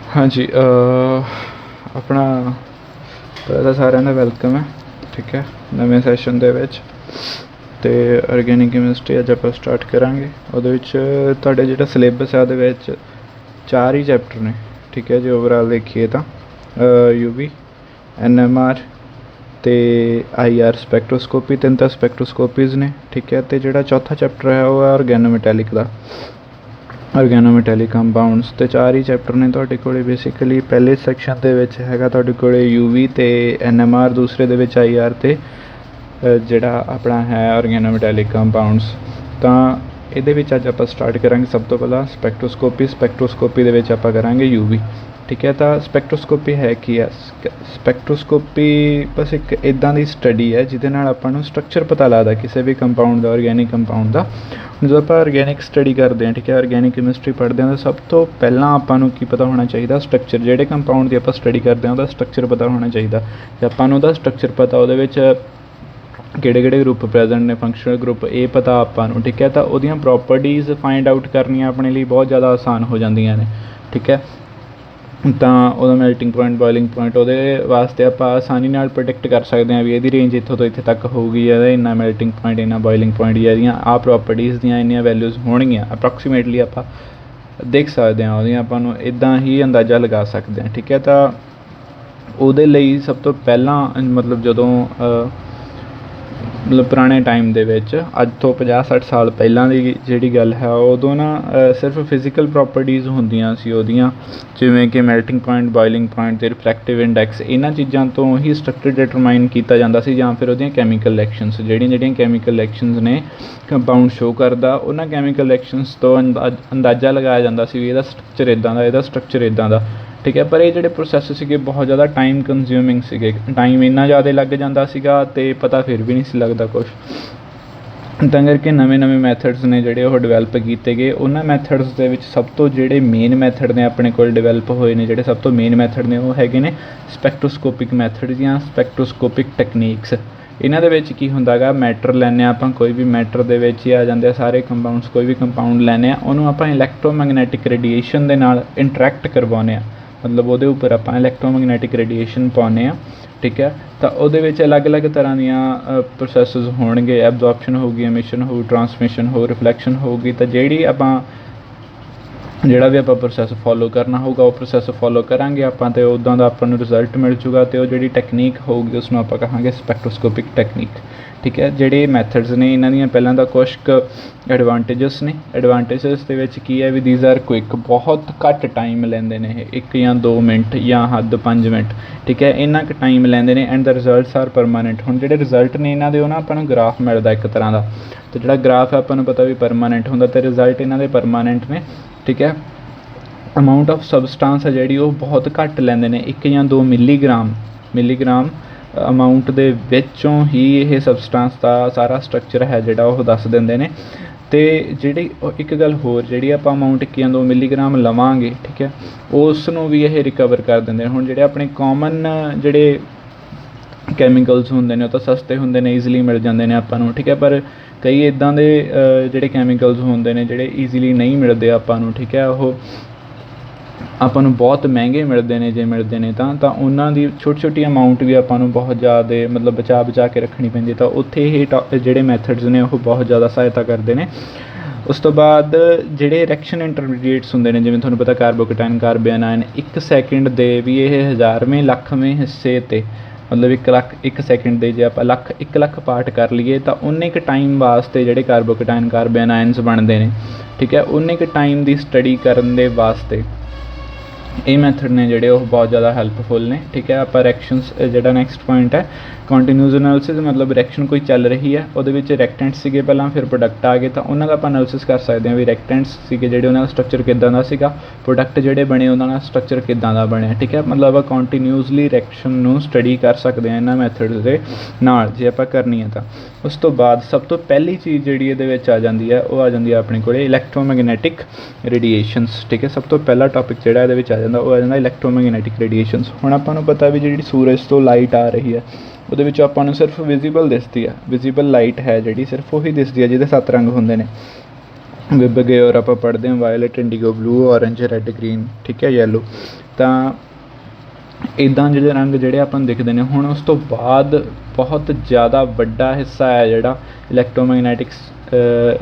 हाँ जी, अपना पहला सारिਆਂ ਦਾ ਵੈਲਕਮ ਹੈ। ठीक है, नਵੇਂ ਸੈਸ਼ਨ ਦੇ ਵਿੱਚ ਤੇ ਆਰਗੈਨਿਕ ਕੈਮਿਸਟਰੀ ਅੱਜ ਆਪਾਂ ਸਟਾਰਟ ਕਰਾਂਗੇ। ਉਹਦੇ ਵਿੱਚ ਤੁਹਾਡੇ ਜਿਹੜਾ ਸਿਲੇਬਸ ਹੈ ਉਹਦੇ ਵਿੱਚ 4 ਹੀ ਚੈਪਟਰ ਨੇ। ਠੀਕ ਹੈ, ਜੇ ਓਵਰਆਲ ਦੇਖੀਏ ਤਾਂ UV, NMR ਤੇ IR ਸਪੈਕਟ੍ਰੋਸਕੋਪੀ, 3 ਤਾਂ ਸਪੈਕਟ੍ਰੋਸਕੋਪੀਜ਼ ਨੇ। ਠੀਕ ਹੈ, ਤੇ ਜਿਹੜਾ ਚੌਥਾ ਚੈਪਟਰ ਹੈ ਉਹ ਹੈ ਆਰਗੈਨੋਮੈਟੈਲਿਕ ਦਾ, ਆਰਗੈਨੋਮੈਟੈਲਿਕ ਕੰਪਾਊਂਡਸ। ਤੇ 4 ਹੀ ਚੈਪਟਰ ਨੇ ਤੁਹਾਡੇ ਕੋਲ। ਬੇਸਿਕਲੀ ਪਹਿਲੇ ਸੈਕਸ਼ਨ ਦੇ ਵਿੱਚ ਹੈਗਾ ਤੁਹਾਡੇ ਕੋਲ UV ਤੇ NMR, ਦੂਸਰੇ ਦੇ ਵਿੱਚ IR ਤੇ ਜਿਹੜਾ ਆਪਣਾ ਹੈ ਆਰਗੈਨੋਮੈਟੈਲਿਕ ਕੰਪਾਊਂਡਸ। ਤਾਂ ਇਹਦੇ ਵਿੱਚ ਅੱਜ ਆਪਾਂ ਸਟਾਰਟ ਕਰਾਂਗੇ ਸਭ ਤੋਂ ਪਹਿਲਾਂ ਸਪੈਕਟ੍ਰੋਸਕੋਪੀ ਦੇ ਵਿੱਚ ਆਪਾਂ ਕਰਾਂਗੇ UV। ਠੀਕ ਹੈ, ਤਾਂ ਸਪੈਕਟ੍ਰੋਸਕੋਪੀ ਹੈ ਕੀ ਹੈ? ਸਪੈਕਟ੍ਰੋਸਕੋਪੀ ਬਸ ਇੱਕ ਇੱਦਾਂ ਦੀ ਸਟੱਡੀ ਹੈ ਜਿਹਦੇ ਨਾਲ ਆਪਾਂ ਨੂੰ ਸਟਰਕਚਰ ਪਤਾ ਲੱਗਦਾ ਕਿਸੇ ਵੀ ਕੰਪਾਊਂਡ ਦਾ, ਆਰਗੈਨਿਕ ਕੰਪਾਊਂਡ ਦਾ। ਜਦੋਂ ਆਪਾਂ ਆਰਗੈਨਿਕ ਸਟੱਡੀ ਕਰਦੇ ਹਾਂ, ਠੀਕ ਹੈ, ਆਰਗੈਨਿਕ ਕੈਮਿਸਟਰੀ ਪੜ੍ਹਦੇ ਹਾਂ, ਤਾਂ ਸਭ ਤੋਂ ਪਹਿਲਾਂ ਆਪਾਂ ਨੂੰ ਕੀ ਪਤਾ ਹੋਣਾ ਚਾਹੀਦਾ? ਸਟਰਕਚਰ। ਜਿਹੜੇ ਕੰਪਾਊਂਡ ਦੀ ਆਪਾਂ ਸਟੱਡੀ ਕਰਦੇ ਹਾਂ ਉਹਦਾ ਸਟਰਕਚਰ ਪਤਾ ਹੋਣਾ ਚਾਹੀਦਾ। ਜੇ ਆਪਾਂ ਨੂੰ ਉਹਦਾ ਸਟਰਕਚਰ ਪਤਾ, ਉਹਦੇ ਵਿੱਚ ਕਿਹੜੇ ਕਿਹੜੇ ਗਰੁੱਪ ਪ੍ਰੈਜ਼ੈਂਟ ਨੇ, ਫੰਕਸ਼ਨਲ ਗਰੁੱਪ, ਇਹ ਪਤਾ ਆਪਾਂ ਨੂੰ। ਠੀਕ ਹੈ, ਤਾਂ ਉਹਦੀਆਂ ਪ੍ਰੋਪਰਟੀਜ਼ ਫਾਈਂਡ ਆਊਟ ਕਰਨੀਆਂ ਆਪਣੇ ਲਈ ਬਹੁਤ ਜ਼ਿਆਦਾ ਆਸਾਨ ਹੋ ਜਾਂਦੀਆਂ ਨੇ। ਠੀਕ ਹੈ, ਤਾਂ ਉਹਦਾ ਮੈਲਟਿੰਗ ਪੁਆਇੰਟ, ਬੋਇਲਿੰਗ ਪੁਆਇੰਟ, ਉਹਦੇ ਵਾਸਤੇ ਆਪਾਂ ਆਸਾਨੀ ਨਾਲ ਪ੍ਰੋਡਿਕਟ ਕਰ ਸਕਦੇ ਹਾਂ ਵੀ ਇਹਦੀ ਰੇਂਜ ਇੱਥੋਂ ਤੋਂ ਇੱਥੇ ਤੱਕ ਹੋਊਗੀ, ਇਹਦਾ ਇੰਨਾ ਮੈਲਟਿੰਗ ਪੁਆਇੰਟ, ਇੰਨਾ ਬੋਇਲਿੰਗ ਪੁਆਇੰਟ, ਜਾਂ ਇਹਦੀਆਂ ਆਹ ਪ੍ਰੋਪਰਟੀਜ਼ ਦੀਆਂ ਇੰਨੀਆਂ ਵੈਲਿਊਜ਼ ਹੋਣਗੀਆਂ। ਅਪਰੋਕਸੀਮੇਟਲੀ ਆਪਾਂ ਦੇਖ ਸਕਦੇ ਹਾਂ ਉਹਦੀਆਂ, ਆਪਾਂ ਨੂੰ ਇੱਦਾਂ ਹੀ ਅੰਦਾਜ਼ਾ ਲਗਾ ਸਕਦੇ ਹਾਂ। ਠੀਕ ਹੈ, ਤਾਂ ਉਹਦੇ ਲਈ ਸਭ ਤੋਂ ਪਹਿਲਾਂ ਮਤਲਬ ਜਦੋਂ ਪੁਰਾਣੇ ਟਾਈਮ ਦੇ ਵਿੱਚ, ਅੱਜ ਤੋਂ 50-60 ਸਾਲ ਪਹਿਲਾਂ ਦੀ ਜਿਹੜੀ ਗੱਲ ਹੈ, ਉਦੋਂ ਨਾ ਸਿਰਫ ਫਿਜ਼ੀਕਲ ਪ੍ਰੋਪਰਟੀਜ਼ ਹੁੰਦੀਆਂ ਸੀ ਉਹਦੀਆਂ, ਜਿਵੇਂ ਕਿ ਮੈਲਟਿੰਗ ਪੁਆਇੰਟ, ਬੋਇਲਿੰਗ ਪੁਆਇੰਟ ਅਤੇ ਰਿਫਲੈਕਟਿਵ ਇੰਡੈਕਸ। ਇਹਨਾਂ ਚੀਜ਼ਾਂ ਤੋਂ ਹੀ ਸਟਰਕਚਰ ਡਿਟਰਮਾਈਨ ਕੀਤਾ ਜਾਂਦਾ ਸੀ, ਜਾਂ ਫਿਰ ਉਹਦੀਆਂ ਕੈਮੀਕਲ ਐਕਸ਼ਨਸ, ਜਿਹੜੀਆਂ ਕੈਮੀਕਲ ਐਕਸ਼ਨਸ ਨੇ ਕੰਪਾਊਂਡ ਸ਼ੋ ਕਰਦਾ, ਉਹਨਾਂ ਕੈਮੀਕਲ ਐਕਸ਼ਨਸ ਤੋਂ ਅੰਦਾਜ਼ਾ ਲਗਾਇਆ ਜਾਂਦਾ ਸੀ ਵੀ ਇਹਦਾ ਸਟਰਕਚਰ ਇੱਦਾਂ ਦਾ, ਇਹਦਾ ਸਟਰਕਚਰ ਇੱਦਾਂ ਦਾ। ਠੀਕ ਹੈ, ਪਰ ਇਹ ਜਿਹੜੇ ਪ੍ਰੋਸੈਸ ਸੀਗੇ ਬਹੁਤ ਜ਼ਿਆਦਾ ਟਾਈਮ ਕੰਜ਼ਿਊਮਿੰਗ ਸੀਗੇ। ਟਾਈਮ ਇੰਨਾ ਜ਼ਿਆਦਾ ਲੱਗ ਜਾਂਦਾ ਸੀਗਾ ਅਤੇ ਪਤਾ ਫਿਰ ਵੀ ਨਹੀਂ ਸੀ ਲੱਗਦਾ ਕੁਛ। ਤਾਂ ਕਰਕੇ ਨਵੇਂ ਮੈਥਡਸ ਨੇ ਜਿਹੜੇ ਉਹ ਡਿਵੈਲਪ ਕੀਤੇ ਗਏ। ਉਹਨਾਂ ਮੈਥਡਸ ਦੇ ਵਿੱਚ ਸਭ ਤੋਂ ਜਿਹੜੇ ਮੇਨ ਮੈਥਡ ਨੇ ਆਪਣੇ ਕੋਲ ਡਿਵੈਲਪ ਹੋਏ ਨੇ, ਜਿਹੜੇ ਸਭ ਤੋਂ ਮੇਨ ਮੈਥਡ ਨੇ ਉਹ ਹੈਗੇ ਨੇ ਸਪੈਕਟ੍ਰੋਸਕੋਪਿਕ ਮੈਥਡ ਜਾਂ ਸਪੈਕਟ੍ਰੋਸਕੋਪਿਕ ਟੈਕਨੀਕਸ। ਇਹਨਾਂ ਦੇ ਵਿੱਚ ਕੀ ਹੁੰਦਾ ਗਾ, ਮੈਟਰ ਲੈਂਦੇ ਹਾਂ ਆਪਾਂ, ਕੋਈ ਵੀ ਮੈਟਰ ਦੇ ਵਿੱਚ ਹੀ ਆ ਜਾਂਦੇ ਆ ਸਾਰੇ ਕੰਪਾਊਂਡਸ। ਕੋਈ ਵੀ ਕੰਪਾਊਂਡ ਲੈਂਦੇ ਹਾਂ, ਉਹਨੂੰ ਆਪਾਂ ਇਲੈਕਟ੍ਰੋਮੈਗਨੈਟਿਕ ਰੇਡੀਏਸ਼ਨ ਦੇ ਨਾਲ ਇੰਟਰੈਕਟ ਕਰਵਾਉਂਦੇ ਹਾਂ, ਮਤਲਬ ਉਹਦੇ ਉੱਪਰ ਆਪਾਂ ਇਲੈਕਟ੍ਰੋਮੈਗਨੈਟਿਕ ਰੇਡੀਏਸ਼ਨ ਪਾਉਂਦੇ ਹਾਂ। ਠੀਕ ਹੈ, ਤਾਂ ਉਹਦੇ ਵਿੱਚ ਅਲੱਗ-ਅਲੱਗ ਤਰ੍ਹਾਂ ਦੀਆਂ ਪ੍ਰੋਸੈਸਿਸ ਹੋਣਗੇ। ਐਬਜ਼ੋਰਪਸ਼ਨ ਹੋਊਗੀ, ਐਮਿਸ਼ਨ ਹੋਊ, ਟਰਾਂਸਮਿਸ਼ਨ ਹੋਊ, ਰਿਫਲੈਕਸ਼ਨ ਹੋਊਗੀ। ਤਾਂ ਜਿਹੜਾ ਵੀ ਆਪਾਂ ਪ੍ਰੋਸੈਸ ਫੋਲੋ ਕਰਨਾ ਹੋਊਗਾ ਉਹ ਪ੍ਰੋਸੈਸ ਫੋਲੋ ਕਰਾਂਗੇ ਆਪਾਂ, ਅਤੇ ਉੱਦਾਂ ਦਾ ਆਪਾਂ ਨੂੰ ਰਿਜ਼ਲਟ ਮਿਲ ਜੂਗਾ। ਅਤੇ ਉਹ ਜਿਹੜੀ ਟੈਕਨੀਕ ਹੋਊਗੀ ਉਸਨੂੰ ਆਪਾਂ ਕਹਾਂਗੇ ਸਪੈਕਟ੍ਰੋਸਕੋਪਿਕ ਟੈਕਨੀਕ। ਠੀਕ ਹੈ, ਜਿਹੜੇ ਮੈਥਡਸ ਨੇ ਇਹਨਾਂ ਦੀਆਂ ਪਹਿਲਾਂ ਤਾਂ ਕੁਛ ਕੁ ਐਡਵਾਂਟੇਜਸ ਨੇ। ਐਡਵਾਂਟੇਜਸ ਦੇ ਵਿੱਚ ਕੀ ਹੈ ਵੀ ਦੀਜ਼ ਆਰ ਕੁਇੱਕ, ਬਹੁਤ ਘੱਟ ਟਾਈਮ ਲੈਂਦੇ ਨੇ ਇਹ, 1 ਜਾਂ 2 ਮਿੰਟ ਜਾਂ ਹੱਦ 5 ਮਿੰਟ। ਠੀਕ ਹੈ, ਇੰਨਾ ਕੁ ਟਾਈਮ ਲੈਂਦੇ ਨੇ। And the results are permanent. ਹੁਣ ਜਿਹੜੇ ਰਿਜ਼ਲਟ ਨੇ ਇਹਨਾਂ ਦੇ, ਉਹ ਨਾ ਆਪਾਂ ਨੂੰ ਗ੍ਰਾਫ ਮਿਲਦਾ ਇੱਕ ਤਰ੍ਹਾਂ ਦਾ, ਅਤੇ ਜਿਹੜਾ ਗ੍ਰਾਫ ਹੈ ਆਪਾਂ ਨੂੰ ਪਤਾ ਵੀ ਪਰਮਾਨੈਂਟ ਹੁੰਦਾ, ਅਤੇ ਰਿਜ਼ਲਟ ਇਹਨਾਂ ਦੇ ਪਰਮਾਨੈਂਟ ਨੇ। ਠੀਕ ਹੈ, ਅਮਾਊਂਟ ਆਫ ਸਬਸਟਾਂਸ ਹੈ ਜਿਹੜੀ ਉਹ ਬਹੁਤ ਘੱਟ ਲੈਂਦੇ ਨੇ, 1 ਜਾਂ 2 ਮਿਲੀਗ੍ਰਾਮ ਅਮਾਊਂਟ ਦੇ ਵਿੱਚੋਂ ਹੀ ਇਹ ਸਬਸਟਾਂਸ ਦਾ ਸਾਰਾ ਸਟਰਕਚਰ ਹੈ ਜਿਹੜਾ ਉਹ ਦੱਸ ਦਿੰਦੇ ਨੇ। ਅਤੇ ਜਿਹੜੀ ਇੱਕ ਗੱਲ ਹੋਰ, ਜਿਹੜੀ ਆਪਾਂ ਅਮਾਊਂਟ 1 ਜਾਂ 2 ਮਿਲੀਗ੍ਰਾਮ ਲਵਾਂਗੇ, ਠੀਕ ਹੈ, ਉਸ ਨੂੰ ਵੀ ਇਹ ਰਿਕਵਰ ਕਰ ਦਿੰਦੇ ਨੇ। ਹੁਣ ਜਿਹੜੇ ਆਪਣੇ ਕਾਮਨ ਜਿਹੜੇ ਕੈਮੀਕਲਸ ਹੁੰਦੇ ਨੇ ਉਹ ਤਾਂ ਸਸਤੇ ਹੁੰਦੇ ਨੇ, ਈਜ਼ੀਲੀ ਮਿਲ ਜਾਂਦੇ ਨੇ ਆਪਾਂ ਨੂੰ। ਠੀਕ ਹੈ, ਪਰ ਕਈ ਇੱਦਾਂ ਦੇ ਜਿਹੜੇ ਕੈਮੀਕਲਸ ਹੁੰਦੇ ਨੇ ਜਿਹੜੇ ਈਜ਼ੀਲੀ ਨਹੀਂ ਮਿਲਦੇ ਆਪਾਂ ਨੂੰ। ਠੀਕ ਹੈ, ਉਹ ਆਪਾਂ ਨੂੰ ਬਹੁਤ ਮਹਿੰਗੇ ਮਿਲਦੇ ਨੇ, ਜੇ ਮਿਲਦੇ ਨੇ ਤਾਂ ਉਹਨਾਂ ਦੀ ਛੋਟੀ ਅਮਾਊਂਟ ਵੀ ਆਪਾਂ ਨੂੰ ਬਹੁਤ ਜ਼ਿਆਦਾ ਮਤਲਬ ਬਚਾ ਕੇ ਰੱਖਣੀ ਪੈਂਦੀ। ਤਾਂ ਉੱਥੇ ਇਹ ਜਿਹੜੇ ਮੈਥਡਸ ਨੇ ਉਹ ਬਹੁਤ ਜ਼ਿਆਦਾ ਸਹਾਇਤਾ ਕਰਦੇ ਨੇ। ਉਸ ਤੋਂ ਬਾਅਦ ਜਿਹੜੇ ਰਿਐਕਸ਼ਨ ਇੰਟਰਮੀਡੀਏਟਸ ਹੁੰਦੇ ਨੇ, ਜਿਵੇਂ ਤੁਹਾਨੂੰ ਪਤਾ ਕਾਰਬੋਕੇਟਾਇਨ, ਕਾਰਬੇਨਾਇਨ, 1 ਸੈਕਿੰਡ ਦੇ ਵੀ ਇਹ 1000ਵੇਂ ਲੱਖਵੇਂ ਹਿੱਸੇ 'ਤੇ, ਮਤਲਬ 1 ਸੈਕਿੰਡ ਦੇ ਜੇ ਆਪਾਂ 1 ਲੱਖ ਪਾਰਟ ਕਰ ਲਈਏ ਤਾਂ ਉਨੇ ਕੁ ਟਾਈਮ ਵਾਸਤੇ ਜਿਹੜੇ ਕਾਰਬੋਕੇਟਾਇਨ, ਕਾਰਬੇਨਾਇਨਸ ਬਣਦੇ ਨੇ। ਠੀਕ ਹੈ, ਉਨੇ ਕੁ ਟਾਈਮ ਦੀ ਸਟੱਡੀ ਕਰਨ ਦੇ ਵਾਸਤੇ ਇਹ ਮੈਥਡ ਨੇ ਜਿਹੜੇ ਉਹ ਬਹੁਤ ਜ਼ਿਆਦਾ ਹੈਲਪਫੁਲ ਨੇ। ਠੀਕ ਹੈ, ਆਪਾਂ ਰਿਐਕਸ਼ਨਸ, ਜਿਹੜਾ ਨੈਕਸਟ ਪੁਆਇੰਟ ਹੈ ਕੰਟੀਨਿਊਸ ਐਨਾਲਿਸਿਸ, ਮਤਲਬ ਰਿਐਕਸ਼ਨ ਕੋਈ ਚੱਲ ਰਹੀ ਹੈ, ਉਹਦੇ ਵਿੱਚ ਰਿਐਕਟੈਂਟਸ ਸੀਗੇ ਪਹਿਲਾਂ, ਫਿਰ ਪ੍ਰੋਡਕਟ ਆ ਗਏ, ਤਾਂ ਉਹਨਾਂ ਦਾ ਆਪਾਂ ਐਨਾਲਿਸਿਸ ਕਰ ਸਕਦੇ ਹਾਂ ਵੀ ਰਿਐਕਟੈਂਟਸ ਸੀਗੇ ਜਿਹੜੇ, ਉਹਨਾਂ ਦਾ ਸਟਰਕਚਰ ਕਿੱਦਾਂ ਦਾ ਸੀਗਾ, ਪ੍ਰੋਡਕਟ ਜਿਹੜੇ ਬਣੇ ਉਹਨਾਂ ਦਾ ਸਟਰਕਚਰ ਕਿੱਦਾਂ ਦਾ ਬਣਿਆ। ਠੀਕ ਹੈ, ਮਤਲਬ ਆਪਾਂ ਕੰਟੀਨਿਊਸਲੀ ਰਿਐਕਸ਼ਨ ਨੂੰ ਸਟੱਡੀ ਕਰ ਸਕਦੇ ਹਾਂ ਇਹਨਾਂ ਮੈਥਡਸ ਦੇ ਨਾਲ, ਜੇ ਆਪਾਂ ਕਰਨੀ ਹੈ ਤਾਂ। ਉਸ ਤੋਂ ਬਾਅਦ ਸਭ ਤੋਂ ਪਹਿਲੀ ਚੀਜ਼ ਜਿਹੜੀ ਇਹਦੇ ਵਿੱਚ ਆ ਜਾਂਦੀ ਹੈ ਉਹ ਆ ਜਾਂਦੀ ਹੈ ਆਪਣੇ ਕੋਲ ਇਲੈਕਟ੍ਰੋਮੈਗਨੈਟਿਕ ਰੇਡੀਏਸ਼ਨਸ। ਠੀਕ ਹੈ, ਸਭ ਤੋਂ ਪਹਿਲਾ ਟੌਪਿਕ ਜਿਹੜਾ ਇਹਦੇ ਵਿੱਚ ਆ ਜਾਂਦਾ ਉਹ ਆ ਜਾਂਦਾ ਇਲੈਕਟ੍ਰੋਮੈਗਨੈਟਿਕ ਰੇਡੀਏਸ਼ਨਸ। ਹੁਣ ਆਪਾਂ ਨੂੰ ਪਤਾ ਵੀ ਜਿਹੜੀ ਸੂਰਜ ਤੋਂ ਲਾਈਟ ਆ ਰਹੀ ਹੈ ਉਹਦੇ ਵਿੱਚ ਆਪਾਂ ਨੂੰ ਸਿਰਫ ਵਿਜ਼ੀਬਲ ਦਿਸਦੀ ਹੈ, ਵਿਜ਼ੀਬਲ ਲਾਈਟ ਹੈ ਜਿਹੜੀ ਸਿਰਫ ਉਹੀ ਦਿਸਦੀ ਹੈ ਜਿਹਦੇ 7 ਰੰਗ ਹੁੰਦੇ ਨੇ। ਵਿਭਗੇ ਔਰ ਆਪਾਂ ਪੜ੍ਹਦੇ ਹਾਂ violet, indigo, blue, orange, red, green, ਠੀਕ ਹੈ, ਯੈਲੋ। ਤਾਂ ਇੱਦਾਂ ਜਿਹੜੇ ਰੰਗ ਜਿਹੜੇ ਆਪਾਂ ਨੂੰ ਦਿਖਦੇ ਨੇ। ਹੁਣ ਉਸ ਤੋਂ ਬਾਅਦ ਬਹੁਤ ਜ਼ਿਆਦਾ ਵੱਡਾ ਹਿੱਸਾ ਹੈ ਜਿਹੜਾ ਇਲੈਕਟ੍ਰੋਮੈਗਨੈਟਿਕਸ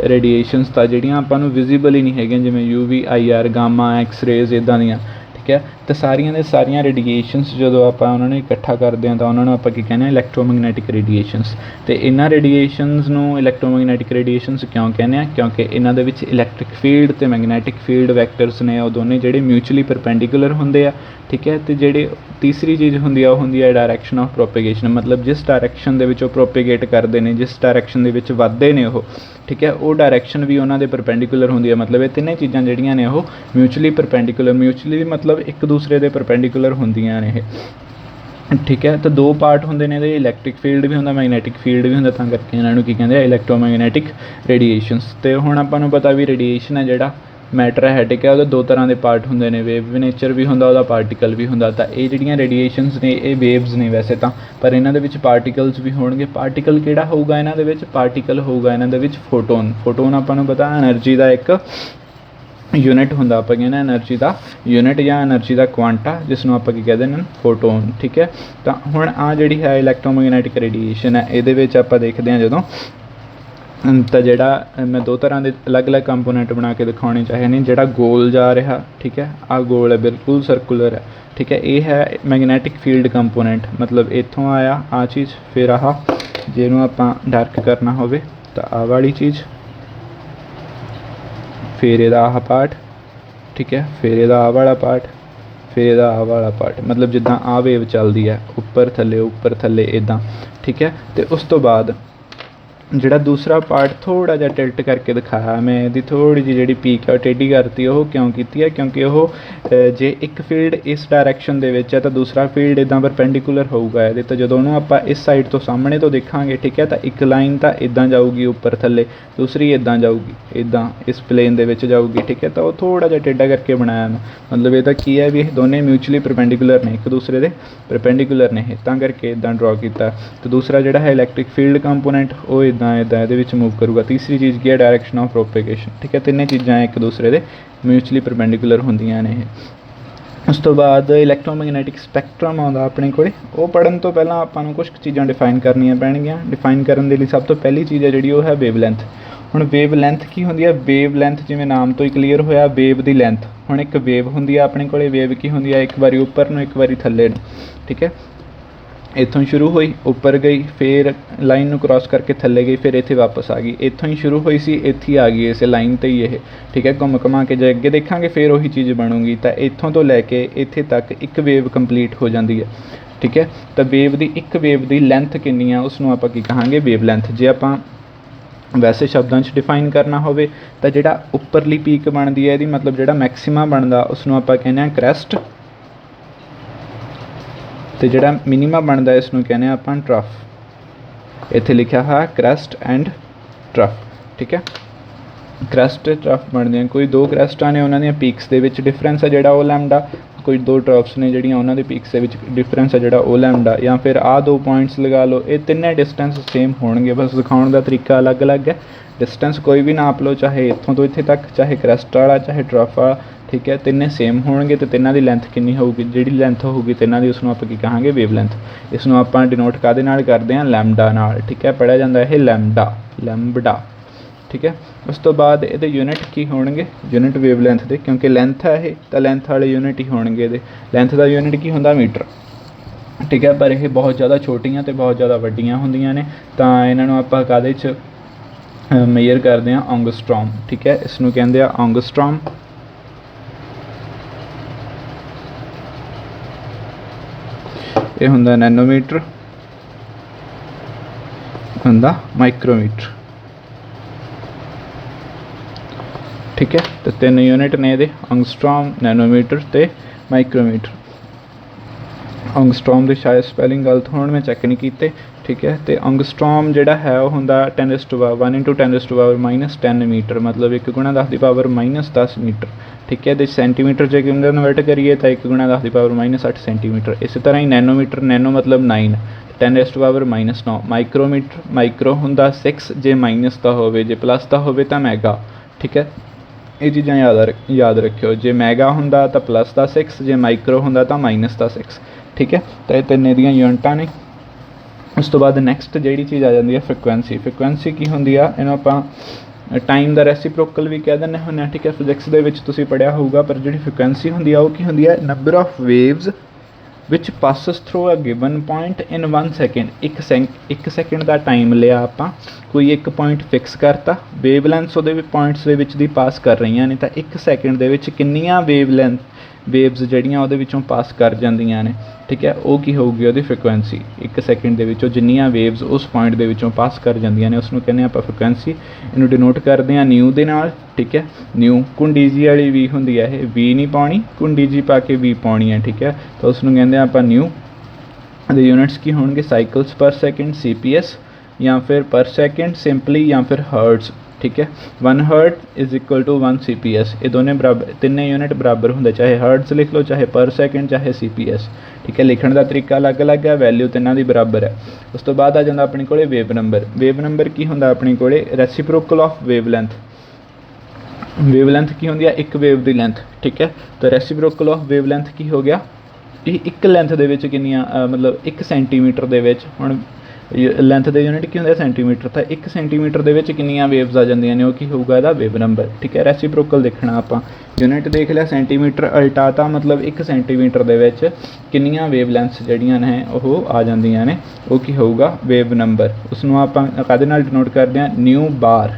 ਰੇਡੀਏਸ਼ਨਸ ਦਾ, ਜਿਹੜੀਆਂ ਆਪਾਂ ਨੂੰ ਵਿਜ਼ੀਬਲ ਹੀ ਨਹੀਂ ਹੈਗੀਆਂ, ਜਿਵੇਂ UV, IR, ਗਾਮਾ, ਐਕਸ-ਰੇਜ਼, ਇੱਦਾਂ ਦੀਆਂ, ਠੀਕ ਹੈ। ਅਤੇ ਸਾਰੀਆਂ ਦੇ ਸਾਰੀਆਂ ਰੇਡੀਏਸ਼ਨਸ ਜਦੋਂ ਆਪਾਂ ਉਹਨਾਂ ਨੂੰ ਇਕੱਠਾ ਕਰਦੇ ਹਾਂ ਤਾਂ ਉਹਨਾਂ ਨੂੰ ਆਪਾਂ ਕੀ ਕਹਿੰਦੇ ਹਾਂ, ਇਲੈਕਟ੍ਰੋਮੈਗਨੈਟਿਕ ਰੇਡੀਏਸ਼ਨਸ। ਅਤੇ ਇਹਨਾਂ ਰੇਡੀਏਸ਼ਨਸ ਨੂੰ ਇਲੈਕਟ੍ਰੋਮੈਗਨੈਟਿਕ ਰੇਡੀਏਸ਼ਨਸ ਕਿਉਂ ਕਹਿੰਦੇ ਹਾਂ, ਕਿਉਂਕਿ ਇਹਨਾਂ ਦੇ ਵਿੱਚ ਇਲੈਕਟ੍ਰਿਕ ਫੀਲਡ ਅਤੇ ਮੈਗਨੈਟਿਕ ਫੀਲਡ ਵੈਕਟਰਸ ਨੇ, ਉਹ ਦੋਨੇ ਜਿਹੜੇ ਮਿਊਚੁਅਲੀ ਪਰਪੈਂਡੀਕੂਲਰ ਹੁੰਦੇ ਆ, ਠੀਕ ਹੈ। ਅਤੇ ਜਿਹੜੇ ਤੀਸਰੀ ਚੀਜ਼ ਹੁੰਦੀ ਆ ਉਹ ਹੁੰਦੀ ਹੈ ਡਾਇਰੈਕਸ਼ਨ ਆਫ ਪ੍ਰੋਪੇਗੇਸ਼ਨ, ਮਤਲਬ ਜਿਸ ਡਾਇਰੈਕਸ਼ਨ ਦੇ ਵਿੱਚ ਉਹ ਪ੍ਰੋਪੇਗੇਟ ਕਰਦੇ ਨੇ, ਜਿਸ ਡਾਇਰੈਕਸ਼ਨ ਦੇ ਵਿੱਚ ਵੱਧਦੇ ਨੇ ਉਹ, ਠੀਕ ਹੈ, ਉਹ ਡਾਇਰੈਕਸ਼ਨ ਵੀ ਉਹਨਾਂ ਦੇ ਪਰਪੈਂਡੀਕੂਲਰ ਹੁੰਦੀ ਹੈ। ਮਤਲਬ ਇਹ ਤਿੰਨੇ ਚੀਜ਼ਾਂ ਜਿਹੜੀਆਂ ਨੇ ਉਹ ਮਿਊਚੁਅਲੀ ਪਰਪੈਂਡੀਕੂਲਰ, ਮਿਊਚੁਅਲੀ ਮਤਲਬ ਇੱਕ ਦੂਸਰੇ ਦੇ ਪਰਪੈਂਡੀਕੂਲਰ ਹੁੰਦੀਆਂ ਨੇ ਇਹ, ਠੀਕ ਹੈ। ਤਾਂ ਦੋ ਪਾਰਟ ਹੁੰਦੇ ਨੇ ਇਹਦੇ, ਇਲੈਕਟ੍ਰਿਕ ਫੀਲਡ ਵੀ ਹੁੰਦਾ, ਮੈਗਨੈਟਿਕ ਫੀਲਡ ਵੀ ਹੁੰਦਾ, ਤਾਂ ਕਰਕੇ ਇਹਨਾਂ ਨੂੰ ਕੀ ਕਹਿੰਦੇ ਆ, ਇਲੈਕਟ੍ਰੋਮੈਗਨੈਟਿਕ ਰੇਡੀਏਸ਼ਨਸ। ਅਤੇ ਹੁਣ ਆਪਾਂ ਨੂੰ ਪਤਾ ਵੀ ਰੇਡੀਏਸ਼ਨ ਹੈ ਜਿਹੜਾ ਮੈਟਰ ਹੈ, ਠੀਕ ਹੈ, ਉਹਦੇ ਦੋ ਤਰ੍ਹਾਂ ਦੇ ਪਾਰਟ ਹੁੰਦੇ ਨੇ, ਵੇਵ ਨੇਚਰ ਵੀ ਹੁੰਦਾ ਉਹਦਾ, ਪਾਰਟੀਕਲ ਵੀ ਹੁੰਦਾ। ਤਾਂ ਇਹ ਜਿਹੜੀਆਂ ਰੇਡੀਏਸ਼ਨਸ ਨੇ ਇਹ ਵੇਵਸ ਨੇ ਵੈਸੇ ਤਾਂ, ਪਰ ਇਹਨਾਂ ਦੇ ਵਿੱਚ ਪਾਰਟੀਕਲਸ ਵੀ ਹੋਣਗੇ। ਪਾਰਟੀਕਲ ਕਿਹੜਾ ਹੋਊਗਾ ਇਹਨਾਂ ਦੇ ਵਿੱਚ, ਪਾਰਟੀਕਲ ਹੋਊਗਾ ਇਹਨਾਂ ਦੇ ਵਿੱਚ ਫੋਟੋਨ। ਫੋਟੋਨ ਆਪਾਂ ਨੂੰ ਪਤਾ ਐਨਰਜੀ ਦਾ ਇੱਕ ਯੂਨਿਟ ਹੁੰਦਾ, ਆਪਾਂ ਕਹਿੰਦੇ ਐਨਰਜੀ ਦਾ ਯੂਨਿਟ ਜਾਂ ਐਨਰਜੀ ਦਾ ਕੁਆਂਟਾ, ਜਿਸ ਨੂੰ ਆਪਾਂ ਕੀ ਕਹਿ ਦਿੰਦੇ ਨੇ, ਫੋਟੋਨ, ਠੀਕ ਹੈ। ਤਾਂ ਹੁਣ ਆਹ ਜਿਹੜੀ ਹੈ ਇਲੈਕਟ੍ਰੋਮੈਗਨੈਟਿਕ ਰੇਡੀਏਸ਼ਨ ਹੈ, ਇਹਦੇ ਵਿੱਚ ਆਪਾਂ ਦੇਖਦੇ ਹਾਂ ਜਦੋਂ, ਤਾਂ ਜਿਹੜਾ ਮੈਂ ਦੋ ਤਰ੍ਹਾਂ ਦੇ ਅਲੱਗ-ਅਲੱਗ ਕੰਪੋਨੈਂਟ ਬਣਾ ਕੇ ਦਿਖਾਉਣੇ ਚਾਹੇ ਨੇ। ਜਿਹੜਾ ਗੋਲ ਜਾ ਰਿਹਾ, ਠੀਕ ਹੈ, ਆਹ ਗੋਲ ਹੈ, ਬਿਲਕੁਲ ਸਰਕੂਲਰ ਹੈ, ਠੀਕ ਹੈ, ਇਹ ਹੈ ਮੈਗਨੈਟਿਕ ਫੀਲਡ ਕੰਪੋਨੈਂਟ, ਮਤਲਬ ਇੱਥੋਂ ਆਇਆ ਆਹ ਚੀਜ਼, ਫਿਰ ਆਹ ਜਿਹਨੂੰ ਆਪਾਂ ਡਾਰਕ ਕਰਨਾ ਹੋਵੇ ਤਾਂ ਆਹ ਵਾਲੀ ਚੀਜ਼, ਫਿਰ ਇਹਦਾ ਆਹ ਪਾਰਟ, ਠੀਕ ਹੈ, ਫਿਰ ਇਹਦਾ ਆਹ ਵਾਲਾ ਪਾਰਟ, ਫਿਰ ਇਹਦਾ ਆਹ ਵਾਲਾ ਪਾਰਟ, ਮਤਲਬ ਜਿੱਦਾਂ ਆਹ ਵੇਵ ਚੱਲਦੀ ਹੈ ਉੱਪਰ ਥੱਲੇ ਇੱਦਾਂ, ਠੀਕ ਹੈ। ਅਤੇ ਉਸ ਤੋਂ ਬਾਅਦ ਜਿਹੜਾ ਦੂਸਰਾ ਪਾਰਟ ਥੋੜ੍ਹਾ ਜਿਹਾ ਟਿਲਟ ਕਰਕੇ ਦਿਖਾਇਆ ਮੈਂ, ਇਹਦੀ ਥੋੜ੍ਹੀ ਜਿਹੀ ਜਿਹੜੀ ਪੀਕ ਹੈ ਉਹ ਟੇਢੀ ਕਰਤੀ। ਉਹ ਕਿਉਂ ਕੀਤੀ ਹੈ, ਕਿਉਂਕਿ ਉਹ ਜੇ ਇੱਕ ਫੀਲਡ ਇਸ ਡਾਇਰੈਕਸ਼ਨ ਦੇ ਵਿੱਚ ਹੈ ਤਾਂ ਦੂਸਰਾ ਫੀਲਡ ਇੱਦਾਂ ਪਰਪੈਂਡੀਕੂਲਰ ਹੋਊਗਾ ਇਹਦੇ। ਤਾਂ ਜਦੋਂ ਉਹਨੂੰ ਆਪਾਂ ਇਸ ਸਾਈਡ ਤੋਂ ਸਾਹਮਣੇ ਤੋਂ ਦੇਖਾਂਗੇ, ਠੀਕ ਹੈ, ਤਾਂ ਇੱਕ ਲਾਈਨ ਤਾਂ ਇੱਦਾਂ ਜਾਊਗੀ ਉੱਪਰ ਥੱਲੇ, ਦੂਸਰੀ ਇੱਦਾਂ ਜਾਊਗੀ, ਇੱਦਾਂ ਇਸ ਪਲੇਨ ਦੇ ਵਿੱਚ ਜਾਊਗੀ, ਠੀਕ ਹੈ। ਤਾਂ ਉਹ ਥੋੜ੍ਹਾ ਜਿਹਾ ਟੇਢਾ ਕਰਕੇ ਬਣਾਇਆ ਮੈਂ, ਮਤਲਬ ਇਹਦਾ ਕੀ ਹੈ ਵੀ ਇਹ ਦੋਨੇ ਮਿਊਚੁਅਲੀ ਪਰਪੈਂਡੀਕੂਲਰ ਨੇ, ਇੱਕ ਦੂਸਰੇ ਦੇ ਪਰਪੈਂਡੀਕੂਲਰ ਨੇ ਇਹ, ਤਾਂ ਕਰਕੇ ਇੱਦਾਂ ਡਰਾ ਕੀਤਾ। ਅਤੇ ਦੂਸਰਾ ਜਿਹੜਾ ਹੈ ਇਲੈਕਟ੍ਰਿਕ ਫੀਲਡ ਕੰਪੋਨੈਂਟ, ਉਹ ਇੱਦਾਂ ਇਹਦੇ ਵਿੱਚ ਮੂਵ ਕਰੂਗਾ। ਤੀਸਰੀ ਚੀਜ਼ ਕੀ ਹੈ, ਡਾਇਰੈਕਸ਼ਨ ਆਫ ਪ੍ਰੋਪੇਗੇਸ਼ਨ, ਠੀਕ ਹੈ। ਤਿੰਨੇ ਚੀਜ਼ਾਂ ਇੱਕ ਦੂਸਰੇ ਦੇ ਮਿਊਚੁਅਲੀ ਪਰਪੈਂਡੀਕੂਲਰ ਹੁੰਦੀਆਂ ਨੇ ਇਹ। ਉਸ ਤੋਂ ਬਾਅਦ ਇਲੈਕਟ੍ਰੋਮੈਗਨੈਟਿਕ ਸਪੈਕਟਰਮ ਆਉਂਦਾ ਆਪਣੇ ਕੋਲ। ਉਹ ਪੜ੍ਹਨ ਤੋਂ ਪਹਿਲਾਂ ਆਪਾਂ ਨੂੰ ਕੁਛ ਚੀਜ਼ਾਂ ਡਿਫਾਈਨ ਕਰਨੀਆਂ ਪੈਣਗੀਆਂ। ਡਿਫਾਈਨ ਕਰਨ ਦੇ ਲਈ ਸਭ ਤੋਂ ਪਹਿਲੀ ਚੀਜ਼ ਹੈ ਜਿਹੜੀ ਉਹ ਹੈ ਵੇਵ ਲੈਂਥ। ਹੁਣ ਵੇਵ ਲੈਂਥ ਕੀ ਹੁੰਦੀ ਹੈ, ਵੇਵ ਲੈਂਥ ਜਿਵੇਂ ਨਾਮ ਤੋਂ ਹੀ ਕਲੀਅਰ ਹੋਇਆ, ਵੇਵ ਦੀ ਲੈਂਥ। ਹੁਣ ਇੱਕ ਵੇਵ ਹੁੰਦੀ ਹੈ ਆਪਣੇ ਕੋਲ, ਵੇਵ ਕੀ ਹੁੰਦੀ ਹੈ, ਇੱਕ ਵਾਰੀ ਉੱਪਰ ਨੂੰ ਇੱਕ ਵਾਰੀ ਥੱਲੇ ਨੂੰ, ਠੀਕ ਹੈ। ਇੱਥੋਂ ਹੀ ਸ਼ੁਰੂ ਹੋਈ, ਉੱਪਰ ਗਈ, ਫਿਰ ਲਾਈਨ ਨੂੰ ਕ੍ਰਾਸ ਕਰਕੇ ਥੱਲੇ ਗਈ, ਫਿਰ ਇੱਥੇ ਵਾਪਸ ਆ ਗਈ। ਇੱਥੋਂ ਹੀ ਸ਼ੁਰੂ ਹੋਈ ਸੀ, ਇੱਥੇ ਹੀ ਆ ਗਈ ਇਸੇ ਲਾਈਨ 'ਤੇ ਹੀ ਇਹ, ਠੀਕ ਹੈ। ਘੁੰਮ ਘੁਮਾ ਕੇ ਜੇ ਅੱਗੇ ਦੇਖਾਂਗੇ ਫਿਰ ਉਹੀ ਚੀਜ਼ ਬਣੂਗੀ। ਤਾਂ ਇੱਥੋਂ ਤੋਂ ਲੈ ਕੇ ਇੱਥੇ ਤੱਕ ਇੱਕ ਵੇਵ ਕੰਪਲੀਟ ਹੋ ਜਾਂਦੀ ਹੈ, ਠੀਕ ਹੈ। ਤਾਂ ਵੇਵ ਦੀ ਇੱਕ ਵੇਵ ਦੀ ਲੈਂਥ ਕਿੰਨੀ ਆ ਉਸ ਨੂੰ ਆਪਾਂ ਕੀ ਕਹਾਂਗੇ, ਵੇਵ ਲੈਂਥ। ਜੇ ਆਪਾਂ ਵੈਸੇ ਸ਼ਬਦਾਂ 'ਚ ਡਿਫਾਈਨ ਕਰਨਾ ਹੋਵੇ ਤਾਂ ਜਿਹੜਾ ਉੱਪਰਲੀ ਪੀਕ ਬਣਦੀ ਹੈ ਇਹਦੀ, ਮਤਲਬ ਜਿਹੜਾ ਮੈਕਸਿਮਾ ਬਣਦਾ ਉਸ ਨੂੰ ਆਪਾਂ ਕਹਿੰਦੇ ਹਾਂ ਕ੍ਰੈਸਟ, ਅਤੇ ਜਿਹੜਾ ਮਿਨੀਮਾ ਬਣਦਾ ਇਸ ਨੂੰ ਕਹਿੰਦੇ ਹਾਂ ਆਪਾਂ ਟਰਫ। ਇੱਥੇ ਲਿਖਿਆ ਹੋਇਆ ਕ੍ਰੈਸਟ ਐਂਡ ਟਰਫ, ਠੀਕ ਹੈ। ਕ੍ਰੈਸਟ ਅਤੇ ਟਰਫ ਬਣਦੀਆਂ, ਕੋਈ ਦੋ ਕ੍ਰੈਸਟਾਂ ਨੇ ਉਹਨਾਂ ਦੀਆਂ ਪੀਕਸ ਦੇ ਵਿੱਚ ਡਿਫਰੈਂਸ ਹੈ ਜਿਹੜਾ ਉਹ ਲੈਮਡਾ, ਕੋਈ ਦੋ ਟਰਫਸ ਨੇ ਜਿਹੜੀਆਂ ਉਹਨਾਂ ਦੇ ਪੀਕਸ ਦੇ ਵਿੱਚ ਡਿਫਰੈਂਸ ਹੈ ਜਿਹੜਾ ਉਹ ਲੈਮਡਾ। ਜਾਂ ਫਿਰ ਆਹ ਦੋ ਪੁਆਇੰਟਸ ਲਗਾ ਲਓ, ਇਹ ਤਿੰਨੇ ਡਿਸਟੈਂਸ ਸੇਮ ਹੋਣਗੇ, ਬਸ ਦਿਖਾਉਣ ਦਾ ਤਰੀਕਾ ਅਲੱਗ-ਅਲੱਗ ਹੈ। ਡਿਸਟੈਂਸ ਕੋਈ ਵੀ ਨਾਪ ਲਓ, ਚਾਹੇ ਇੱਥੋਂ ਤੋਂ ਇੱਥੇ ਤੱਕ, ਚਾਹੇ ਕ੍ਰੈਸਟ ਵਾਲਾ, ਚਾਹੇ ਟਰਫ ਵਾਲਾ, ਠੀਕ ਹੈ। ਤਿੰਨੇ ਸੇਮ ਹੋਣਗੇ। ਅਤੇ ਤਿੰਨਾਂ ਦੀ ਲੈਂਥ ਕਿੰਨੀ ਹੋਊਗੀ, ਜਿਹੜੀ ਲੈਂਥ ਹੋਊਗੀ ਤਿੰਨਾਂ ਦੀ, ਉਸ ਨੂੰ ਆਪਾਂ ਕੀ ਕਹਾਂਗੇ, ਵੇਵ ਲੈਂਥ। ਇਸ ਨੂੰ ਆਪਾਂ ਡਿਨੋਟ ਕਾਹਦੇ ਨਾਲ ਕਰਦੇ ਹਾਂ, ਲੈਮਡਾ ਨਾਲ, ਠੀਕ ਹੈ। ਪੜ੍ਹਿਆ ਜਾਂਦਾ ਇਹ ਲੈਮਡਾ, ਠੀਕ ਹੈ। ਉਸ ਤੋਂ ਬਾਅਦ ਇਹਦੇ ਯੂਨਿਟ ਕੀ ਹੋਣਗੇ, ਯੂਨਿਟ ਵੇਵ ਲੈਂਥ ਦੇ, ਕਿਉਂਕਿ ਲੈਂਥ ਹੈ ਇਹ ਤਾਂ ਲੈਂਥ ਵਾਲੇ ਯੂਨਿਟ ਹੀ ਹੋਣਗੇ ਇਹਦੇ। ਲੈਂਥ ਦਾ ਯੂਨਿਟ ਕੀ ਹੁੰਦਾ, ਮੀਟਰ, ਠੀਕ ਹੈ। ਪਰ ਇਹ ਬਹੁਤ ਜ਼ਿਆਦਾ ਛੋਟੀਆਂ ਅਤੇ ਬਹੁਤ ਜ਼ਿਆਦਾ ਵੱਡੀਆਂ ਹੁੰਦੀਆਂ ਨੇ, ਤਾਂ ਇਹਨਾਂ ਨੂੰ ਆਪਾਂ ਕਾਹਦੇ 'ਚ ਮੇਜਰ ਕਰਦੇ ਹਾਂ, ਐਂਗਸਟ੍ਰੋਮ, ਠੀਕ ਹੈ। ਇਸ ਨੂੰ ਕਹਿੰਦੇ ਆ ਐਂਗਸਟ੍ਰੋਮ। ਇਹ ਹੁੰਦਾ ਨੈਨੋਮੀਟਰ, ਹੁੰਦਾ ਮਾਈਕਰੋਮੀਟਰ, ਠੀਕ ਹੈ। ਅਤੇ ਤਿੰਨ ਯੂਨਿਟ ਨੇ ਇਹਦੇ, ਐਂਗਸਟ੍ਰੋਮ, ਨੈਨੋਮੀਟਰ ਅਤੇ ਮਾਈਕਰੋਮੀਟਰ। ਐਂਗਸਟ੍ਰੋਮ ਦੇ ਸ਼ਾਇਦ ਸਪੈਲਿੰਗ ਗਲਤ ਹੋਣ, ਮੈਂ ਚੈੱਕ ਨਹੀਂ ਕੀਤੇ, ਠੀਕ ਹੈ। ਅਤੇ ਐਂਗਸਟ੍ਰੋਮ ਜਿਹੜਾ ਹੈ ਉਹ ਹੁੰਦਾ 10⁻1 × 10⁻−10 ਮੀਟਰ, ਮਤਲਬ 1 × 10⁻−10 ਮੀਟਰ, ਠੀਕ ਹੈ। ਇਹਦੇ ਸੈਂਟੀਮੀਟਰ ਜੇ ਕਨਵਰਟ ਕਰੀਏ ਤਾਂ 1 × 10⁻−60 ਸੈਂਟੀਮੀਟਰ। ਇਸੇ ਤਰ੍ਹਾਂ ਹੀ ਨੈਨੋਮੀਟਰ, ਨੈਨੋ ਮਤਲਬ 9, 10⁻−9। ਮਾਈਕਰੋਮੀਟਰ, ਮਾਈਕਰੋ ਹੁੰਦਾ 6 ਜੇ ਮਾਈਨਸ ਦਾ ਹੋਵੇ, ਜੇ ਪਲੱਸ ਦਾ ਹੋਵੇ ਤਾਂ ਮੈਗਾ, ठीक है। ये चीज़ां याद रखियो, जे मैगा हुंदा तां प्लस दा 6, जे माइक्रो हुंदा तां माइनस दा 6, ठीक है। तो ये तिन्ने दियां यूनिटां ने। उस तो बाद नैक्सट जिहड़ी चीज़ आ जाती है फ्रिक्वेंसी। फ्रिक्वेंसी की हुंदी आ, इहनूं आपां टाइम दा रेसिप्रोकल भी कह दिंदे हुंदे, ठीक है। फिजिक्स दे विच तुसीं पढ़िया होऊगा, पर जिहड़ी फ्रिक्वेंसी हुंदी आ ओह की हुंदी है, number of waves which passes through a given point in 1 second. एक सैकेंड का टाइम लिया आपां, कोई एक पॉइंट फिक्स करता, वेवलैंथस उहदे पॉइंट्स दे विच दी पास कर रही ने, तो एक सैकेंड दे विच किन्नियां वेव्स जड़ियाँ उहदे विचों पास कर जांदियां ने, ठीक है। वो की होगी उहदी फ्रिक्वेंसी, एक सैकेंड दे विचों जिन्नियां वेव्स उस पॉइंट दे विचों पास कर जांदियां ने, उसनूं कहने आपां फ्रिक्वेंसी। इहनूं डिनोट करदे हां न्यू दे नाल, ठीक है। न्यू कुंडी जी वाली वी हुंदी है, ये वी नहीं पाउणी, कुंडी जी पा के वी पाउणी है, ठीक है। तो उसनूं कहंदे आपां न्यू। दे यूनिट्स की होणगे साइकल्स पर सैकेंड CPS, या फिर पर सैकेंड सिंपली, या फिर हर्ट्स, ठीक है। 1 hertz is equal to 1 CPS। ये दोनों बराबर, तिन्ने यूनिट बराबर होंगे, चाहे हर्ट्स लिख लो, चाहे पर सैकेंड, चाहे CPS, ठीक है। लिखण का तरीका अलग अलग है, वैल्यू तिन्नां दी बराबर है। उस तो बाद आ जांदा अपने कोले वेव नंबर। वेव नंबर की हुंदा अपने कोले, रेसिप्रोकल ऑफ वेवलैंथ। वेवलैंथ की होंदी है एक वेव की लेंथ, ठीक है। तो रेसिप्रोकल ऑफ वेवलैंथ की हो गया, ये एक लेंथ दे विच किन्नियां मतलब 1 सेंटीमीटर दे विच, हुण लेंथ दे यूनिट की होंदा सेंटीमीटर, तो 1 सेंटीमीटर दे विच किन्नियां वेव्स आ जांदियां ने, वो की होऊगा इहदा वेव नंबर, ठीक है। रेसिप्रोकल देखना आपां, यूनिट देख लिया सेंटीमीटर, अल्टाता मतलब 1 सेंटीमीटर दे विच किन्नियां वेवलैंथस जड़ियां ने ओह आ जांदियां ने, वो की होऊगा वेव नंबर। उसनूं आपां काहदे नाल डिनोट करदे हां, न्यू बार,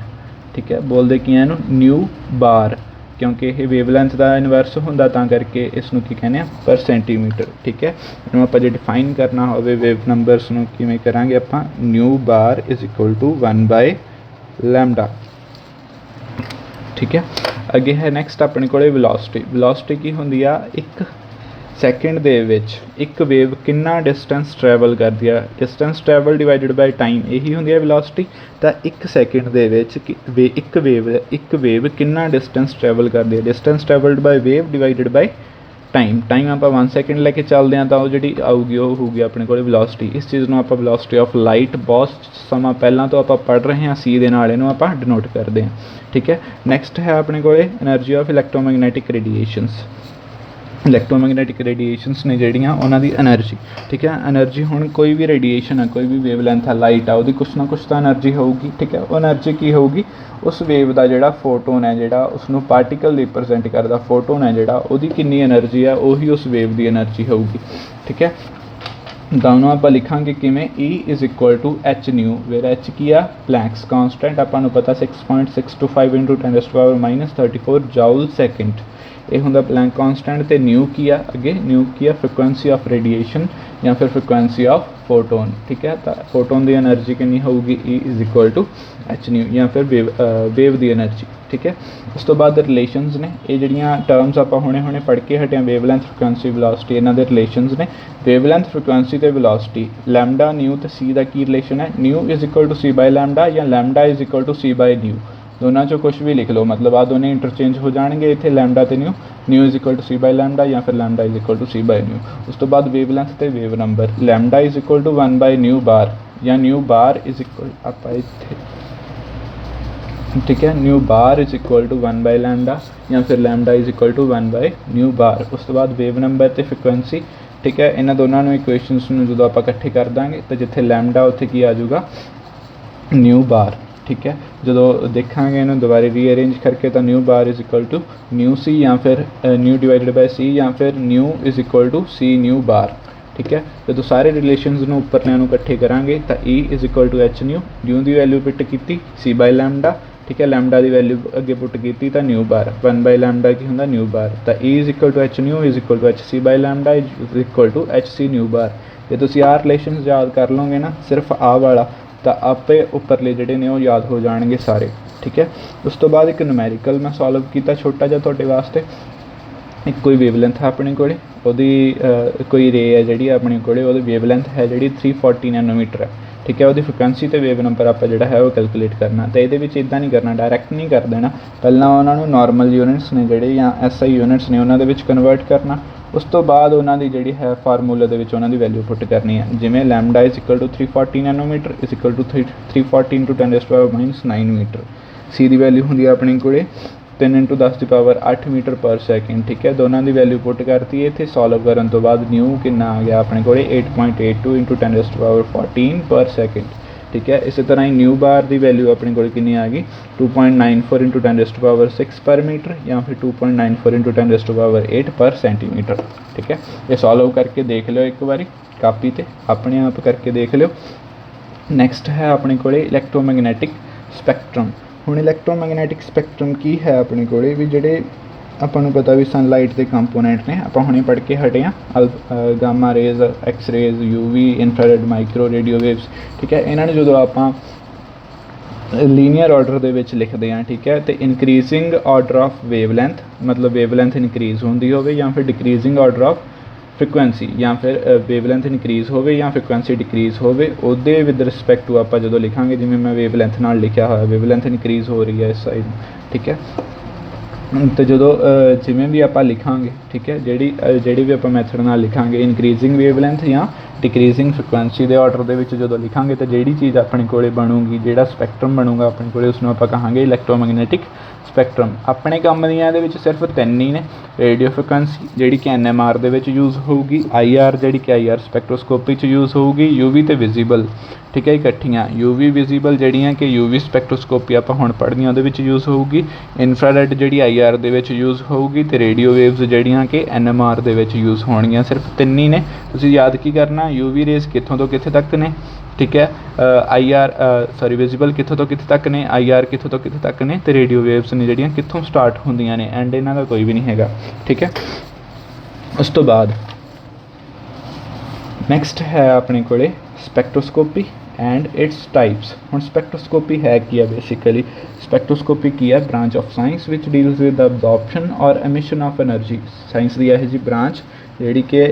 ठीक है। बोलते की इहनूं न्यू बार, क्योंकि ये वेवलैंथ का इनवर्स होंदा, तां करके इसनूं की कहने पर सेंटीमीटर, ठीक है। इहनूं आपां जे डिफाइन करना होवे वेव नंबर्स नूं किवें करांगे आपां, nu bar is equal to 1/λ, ठीक है। अगे है नैक्सट अपने कोले वेलोसिटी। वेलोसिटी की हुंदी आ, एक सैकेंड दे विच एक वेव कितना डिस्टेंस ट्रैवल करदी है, distance travel divided by time, यही हुंदी है वेलोसिटी। तो एक सैकेंड दे विच एक वेव कितना डिस्टेंस ट्रैवल करदी है, distance travelled by wave divided by time. Time आप 1 सैकेंड लैके चलते हैं, तो जी आऊगी वो होगी अपने को वेलोसिटी। इस चीज़ को आप वेलोसिटी ऑफ लाइट बहुत समा पहला तो आप पढ़ रहे हैं, सी दे नाल इहनूं आपां डिनोट करते हैं, ठीक है। नैक्सट है अपने को एनर्जी ऑफ इलैक्ट्रोमैगनैटिक रेडिएशनस। इलैक्ट्रोमैगनैटिक रेडिएशनस ने जिहड़ियां उन्हां दी एनर्जी, ठीक है। एनर्जी हुण कोई भी रेडिएशन है, कोई भी वेवलैंथ है, लाइट है, उसकी कुछ ना कुछ तो एनर्जी होगी, ठीक है। वो एनर्जी की होगी, उस वेव का जिहड़ा फोटोन है, जिहड़ा उसनूं पार्टिकल रिप्रजेंट करदा, फोटोन है जिहड़ा, उहदी कितनी एनर्जी है, उही उस वेव की एनर्जी होगी, ठीक है। दोनों आप लिखांगे किमें, E is equal to H nu, where H की आ प्लैंक्स कॉन्स्टेंट, आपां पता 6.625 × 10⁻34 जूल सैकेंड, ये होंदा प्लैंक कॉन्स्टेंट। तो न्यू की आ, अगे न्यू की आ फ्रिक्वेंसी ऑफ रेडिएशन, या फिर फ्रिक्वेंसी ऑफ फोटोन, ठीक है। तो फोटोन की एनर्जी कितनी होगी, E is equal to H nu, या फिर वेव की एनर्जी, ठीक है। उस तो बाद रिलेशनस ने, ये जड़ियाँ टर्म्स आप हुणे पढ़ के हटे, वेवलैंथ फ्रिक्वेंसी वेलोसिटी, इन्हां दे रिलेशनस ने। वेवलैंथ फ्रिक्वेंसी तो वेलोसिटी, लैम्डा न्यू तो सी का की रिलेशन है, new is equal to C/λ, या लैम्डा इज़ इक्वल टू C/न्यू, दोनों चो कुछ भी लिख लो, मतलब आ दोनों इंटरचेंज हो जाएंगे, इतने लैम्डा तो nu, nu is equal to C/λ, या फिर लैम्डा इज़ इक्वल टू C/न्यू। उस तो बाद वेवलैंथ तो wave number, lambda is equal to 1/न्यू बार, या न्यू बार इज़ इक्वल आप इतने, ठीक है, nu bar is equal to 1/λ, या फिर लैम्डा इज़ इक्वल टू 1/न्यू बार। उस तो बाद वेव नंबर तो फ्रिक्वेंसी, ठीक है। इन्होंने दोनों इक्वेशनस में जो आप इकट्ठे कर देंगे, तो जिथे लैम्डा उत्थे की आ जाऊगा न्यू बार, ठीक है। जो देखा इन्होंने दोबारा रीअरेंज करके, तो nu bar is equal to nu C, या फिर न्यू डिवाइडेड बाय सी, या फिर nu is equal to C nu bar, ठीक है। जो सारे रिलेशनस उपरलियां इकट्ठे करांगे, तो E is equal to H nu, nu की वैल्यू पिट की C/λ, ठीक है। लैम्डा की वैल्यू अगे पुट की, तो न्यू बार 1/λ की होंदा न्यू बार, तो E is equal to H nu is equal to H C/λ is equal to H C nu bar. जो तुम आ रिलेशन याद कर लोगे ना, सिर्फ आ वाला, तो आपे उपरले जिहड़े ने वो याद हो जाएंगे सारे, ठीक है। उस तो बाद एक न्यूमेरिकल मैं सॉल्व किया छोटा जिहा तुहाडे वास्ते। एक कोई वेवलैंथ है अपने कोले, उहदी कोई रे है जिहड़ी अपने कोले, उहदी वेवलैंथ है जिहड़ी 340 नैनोमीटर है, ठीक है। वो फ्रिक्वेंसी तो वेव नंबर आप जोड़ा है वो कैलकुलेट करना। तो ये इदा नहीं करना, डायरैक्ट नहीं कर देना, पहला उन्होंने नॉर्मल यूनिट्स ने जोड़े, या SI यूनिट्स ने उन्होंने कन्वर्ट करना। उस तो बाद उन्होंने जी है फार्मूले उन्होंने वैल्यू पुट करनी है, जिमें lambda is equal to 340 nanometre is equal to 340 × 10⁻⁹ metre, C की वैल्यू होंगी अपने को 3 × 10⁸ मीटर पर सैकेंड। ठीक है, दोनों की वैल्यू पुट करती है। इतने सॉल्व करने तो बाद न्यू कितना आ गया अपने को 8.82 × 10⁻14 पर सैकेंड। ठीक है, इस तरह ही न्यू बार की वैल्यू अपने को कितनी आ गई 2.94 × 10⁻6 पर मीटर या फिर 2.94 × 10⁸ पर सेंटीमीटर। ठीक है, ये सॉल्व करके देख लो एक बारी कापी ते अपने आप करके देख लो। नैक्सट है अपने को इलैक्ट्रोमैगनैटिक स्पैक्ट्रम। हुण इलैक्ट्रोमैगनैटिक स्पैक्ट्रम की है अपने को भी जिहड़े ਆਪਾਂ ਨੂੰ पता भी सनलाइट के कंपोनेंट ने ਆਪਾਂ ਹੁਣੇ पढ़ के हटे हाँ gamma rays X rays UV infrared micro radio waves. ठीक है, इन्होंने जो आप लीनियर ऑर्डर ਦੇ ਵਿੱਚ ਲਿਖਦੇ ਹਾਂ। ठीक है, तो इनक्रीजिंग ऑर्डर ऑफ वेवलैंथ मतलब वेवलैंथ इनक्रीज होंदी होवे या फिर डिक्रीजिंग ऑर्डर ऑफ फ्रिक्वेंसी या फिर वेवलैंथ इनक्रीज होवे या फ्रिक्वेंसी डिक्रीज होवे ਉਹਦੇ विद रिस्पैक्ट टू आप जो लिखांगे जिवें मैं वेवलैंथ नाल लिखा होया वेवलैंथ इनक्रीज हो रही है इस साइड। ठीक है, तो जो जिमें भी आप लिखांगे ठीक है जी भी आप मैथड नाल लिखांगे इनक्रीजिंग वेवलैंथ या डिक्रीजिंग फ्रिक्वेंसी के ऑर्डर के जो लिखांगे तो जी चीज़ अपने को बनूगी जोड़ा स्पैक्ट्रम बनूगा अपने को उसनों आप कहांगे इलैक्ट्रोमैगनैटिक स्पैक्ट्रम। अपने काम दियां दे विच सिर्फ 3 ही ने रेडियो फ्रिक्वेंसी जी कि NMR दे यूज़ होगी IR जी कि IR स्पैक्ट्रोस्कोपी यूज़ होगी UV तो विजिबल। ठीक है, इकट्ठियाँ UV विजिबल जड़ियाँ कि UV स्पैक्ट्रोस्कोपी आप हुण पढ़नी वो यूज़ होगी इनफ्रारेड जी IR दे यूज़ होगी तो रेडियो वेव्स जड़ियाँ कि NMR दे यूज़ होणगियां। सिर्फ 3 ही ने, तुसीं याद की करना UV रेज कित्थों तो कित्थे तक ने। ठीक है, IR सॉरी विजिबल कित्थों तो कित्थे तक ने IR कित्थों तो कित्थे तक ने तो रेडियो वेव्स ने जड़ियाँ कित्थों स्टार्ट होंदियां ने एंड इन्हां दा कोई भी नहीं हैगा। ठीक है, उस तो बाद नैक्सट है अपने को स्पैक्ट्रोस्कोपी एंड इट्स टाइप्स। हुण स्पैक्ट्रोस्कोपी है की है बेसिकली स्पैक्ट्रोस्कोपी की है branch of science which deals with the absorption और एमिशन ऑफ एनर्जी। साइंस की यह जी ब्रांच जी कि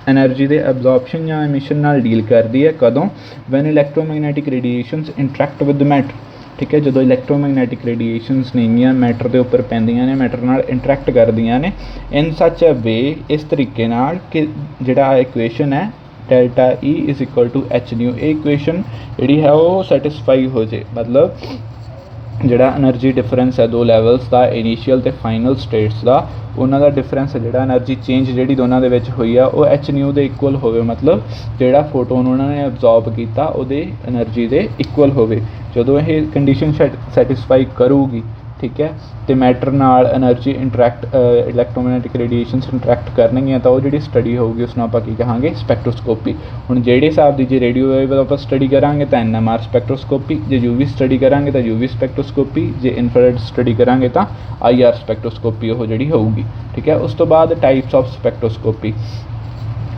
एनर्जी के अब्जॉर्प्शन या एमिशन नाल डील करती है कदों वैन इलैक्ट्रोमैगनैटिक रेडिएशनस इंटरैक्ट विद मैटर। ठीक है, जो इलैक्ट्रोमैगनैटिक रेडिएशनस नहीं मैटर के उपर पैंदियां ने मैटर नाल इंटरैक्ट करदियां ने इन सच अ वे इस तरीके नाल कि जिहड़ा इक्वेशन है डेल्टा E = H न्यू ये इक्वेशन जी है वो सैटिस्फाई हो जाए। मतलब जिहड़ा एनर्जी डिफरेंस है दो लैवल्स का इनीशियल तो फाइनल स्टेट्स का उन्हों का डिफरेंस जिहड़ा एनर्जी चेंज जी दोनों के हुई है वो H न्यू के इक्वल होवे। मतलब जिहड़ा फोटोन उन्होंने अब्जॉर्ब किया वो एनर्जी के इक्वल होवे। जो ये कंडीशन सैटिस्फाई करूगी ठीक है तो मैटर नाल एनर्जी इंटरैक्ट इलैक्ट्रोमैगनैटिक रेडिएशनस इंटरैक्ट करनगियां तो वो जी स्टडी होगी उसनों आप की कहांगे स्पैक्ट्रोस्कोपी। हुण जिहड़े हिसाब की जो रेडियो वेव आप स्टडी करांगे तो NMR स्पैक्ट्रोस्कोपी, जो UV स्टडी करांगे तो UV स्पैक्ट्रोस्कोपी, जो इनफ्रारेड स्टडी करांगे तो IR स्पैक्ट्रोस्कोपी वो जी होगी। ठीक है, उस तो बाद टाइप्स ऑफ स्पैक्ट्रोस्कोपी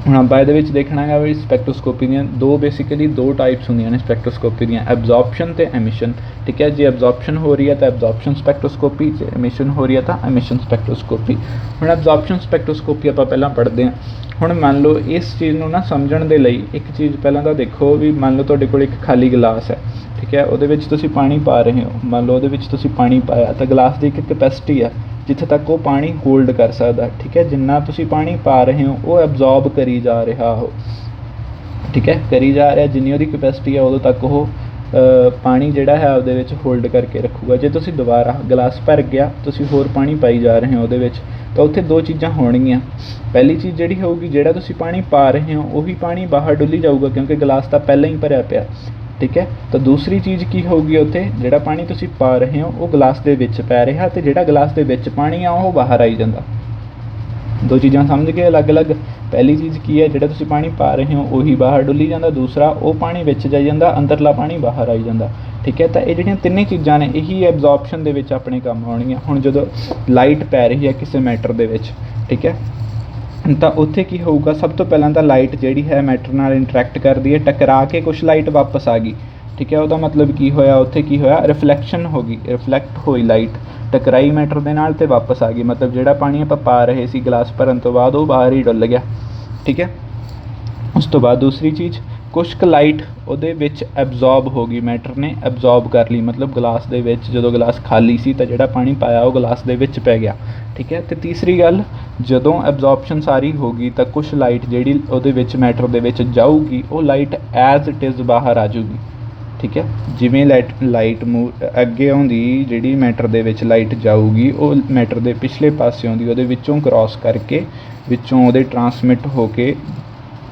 ਹੁਣ ਆਪਾਂ ਇਹਦੇ ਵਿੱਚ ਦੇਖਣਾ ਹੈਗਾ ਵੀ स्पैक्ट्रोस्कोपी ਦੀਆਂ बेसिकली दो टाइप्स ਹੁੰਦੀਆਂ ਨੇ स्पैक्ट्रोस्कोपी ਦੀਆਂ एब्जॉर्प्शन ਤੇ एमिशन। ठीक है, जे एब्जॉर्प्शन हो रही है तो एब्जॉर्प्शन स्पैक्ट्रोस्कोपी, जे एमिशन हो रही है तो एमिशन स्पैक्ट्रोस्कोपी। ਹੁਣ एब्जॉर्प्शन स्पैक्ट्रोस्कोपी ਆਪਾਂ ਪਹਿਲਾਂ पढ़ते हैं। ਹੁਣ ਮੰਨ ਲਓ ਇਸ ਚੀਜ਼ ਨੂੰ ਨਾ ਸਮਝਣ ਦੇ ਲਈ ਇੱਕ ਚੀਜ਼ ਪਹਿਲਾਂ ਤਾਂ ਦੇਖੋ ਵੀ ਮੰਨ ਲਓ ਤੁਹਾਡੇ ਕੋਲ ਇੱਕ ਖਾਲੀ ਗਲਾਸ ਹੈ। ਠੀਕ ਹੈ, ਉਹਦੇ ਵਿੱਚ ਤੁਸੀਂ ਪਾਣੀ ਪਾ ਰਹੇ ਹੋ। ਮੰਨ ਲਓ ਉਹਦੇ ਵਿੱਚ ਤੁਸੀਂ ਪਾਣੀ ਪਾਇਆ ਤਾਂ ਗਲਾਸ ਦੀ ਇੱਕ ਕੈਪੈਸਿਟੀ ਆ जिथे तक वो पानी होल्ड कर सकता। ठीक है, जिन्ना तुसी पानी पा रहे हो वो एब्जॉर्ब करी जा रहा हो। ठीक है, करी जा रहा जिन्नी उसकी कैपेसिटी है उदों तक वो पानी जिहड़ा है ਉਹਦੇ ਵਿੱਚ होल्ड करके रखूगा। जे तुसी दोबारा गिलास भर गया तुसी होर पानी पाई जा रहे हो ਉਹਦੇ ਵਿੱਚ तो उत्थे दो चीज़ां होणगियां। पहली चीज़ जिहड़ी होगी जिहड़ा तुसी पानी पा रहे हो वही पानी बाहर डुली जाऊगा क्योंकि गिलास तो पहले ही भरिया पिया। ठीक है, तो दूसरी चीज़ की होगी उत्थे जिहड़ा पानी तुसी पा रहे हो वो गिलास दे विच पै रहा तो जिहड़ा गिलास दे विच पानी आ वो बाहर आई जांदा। दो चीज़ां समझ गए अलग अलग। पहली चीज़ की है जिहड़ा तुसी पानी पा रहे हो वही बाहर डुली जांदा, दूसरा वो पानी विच जाई जांदा अंदरला पानी बाहर आई जांदा। ठीक है, तो ये जिहड़ियां तिन्ने चीज़ां ने यही एब्जॉर्प्शन दे विच अपने काम आउणगियां। हुण जदों लाइट पै रही है किसी मैटर दे विच ठीक है तो उत्थे की होगा सब तो पहला तो लाइट जिहड़ी है मैटर नाल इंटरैक्ट करदी है टकरा के कुछ लाइट वापस आ गई। ठीक है, वह मतलब की होया उत्थे की होया रिफ्लैक्शन होगी, रिफ्लैक्ट होई लाइट टकराई मैटर दे नाल ते वापस आ गई। मतलब जिहड़ा पानी आप पा रहे सी गिलास भरन तो बाद वो बाहर ही डुल गया। ठीक है, उस तो बाद दूसरी चीज़ कुछ क लाइट ਉਹਦੇ ਵਿੱਚ ਐਬਜ਼ੌਰਬ ਹੋ ਗਈ, ਮੈਟਰ ਨੇ ਐਬਜ਼ੌਰਬ ਕਰ ਲਈ। मतलब गिलास ਦੇ ਵਿੱਚ ਜਦੋਂ गिलास ਖਾਲੀ ਸੀ ਤਾਂ ਜਿਹੜਾ ਪਾਣੀ ਪਾਇਆ ਉਹ गिलास ਦੇ ਵਿੱਚ ਪੈ ਗਿਆ। ठीक है, तो तीसरी गल ਜਦੋਂ ਐਬਜ਼ੌਰਪਸ਼ਨ ਸਾਰੀ ਹੋ ਗਈ ਤਾਂ ਕੁਛ ਲਾਈਟ ਜਿਹੜੀ ਉਹਦੇ ਵਿੱਚ ਮੈਟਰ ਦੇ ਵਿੱਚ ਜਾਊਗੀ ਉਹ ਲਾਈਟ ਐਜ਼ ਇਟ ਇਜ਼ ਬਾਹਰ ਆ ਜਾਊਗੀ। ਠੀਕ ਹੈ। ਜਿਵੇਂ ਲਾਈਟ ਮੂਵ ਅੱਗੇ ਆਉਂਦੀ ਜਿਹੜੀ ਮੈਟਰ ਦੇ ਵਿੱਚ ਲਾਈਟ ਜਾਊਗੀ ਉਹ ਮੈਟਰ ਦੇ ਪਿਛਲੇ ਪਾਸੇ ਆਉਂਦੀ, ਉਹਦੇ ਵਿੱਚੋਂ ਕ੍ਰੋਸ ਕਰਕੇ ਵਿੱਚੋਂ ਉਹਦੇ ਟਰਾਂਸਮਿਟ ਹੋ ਕੇ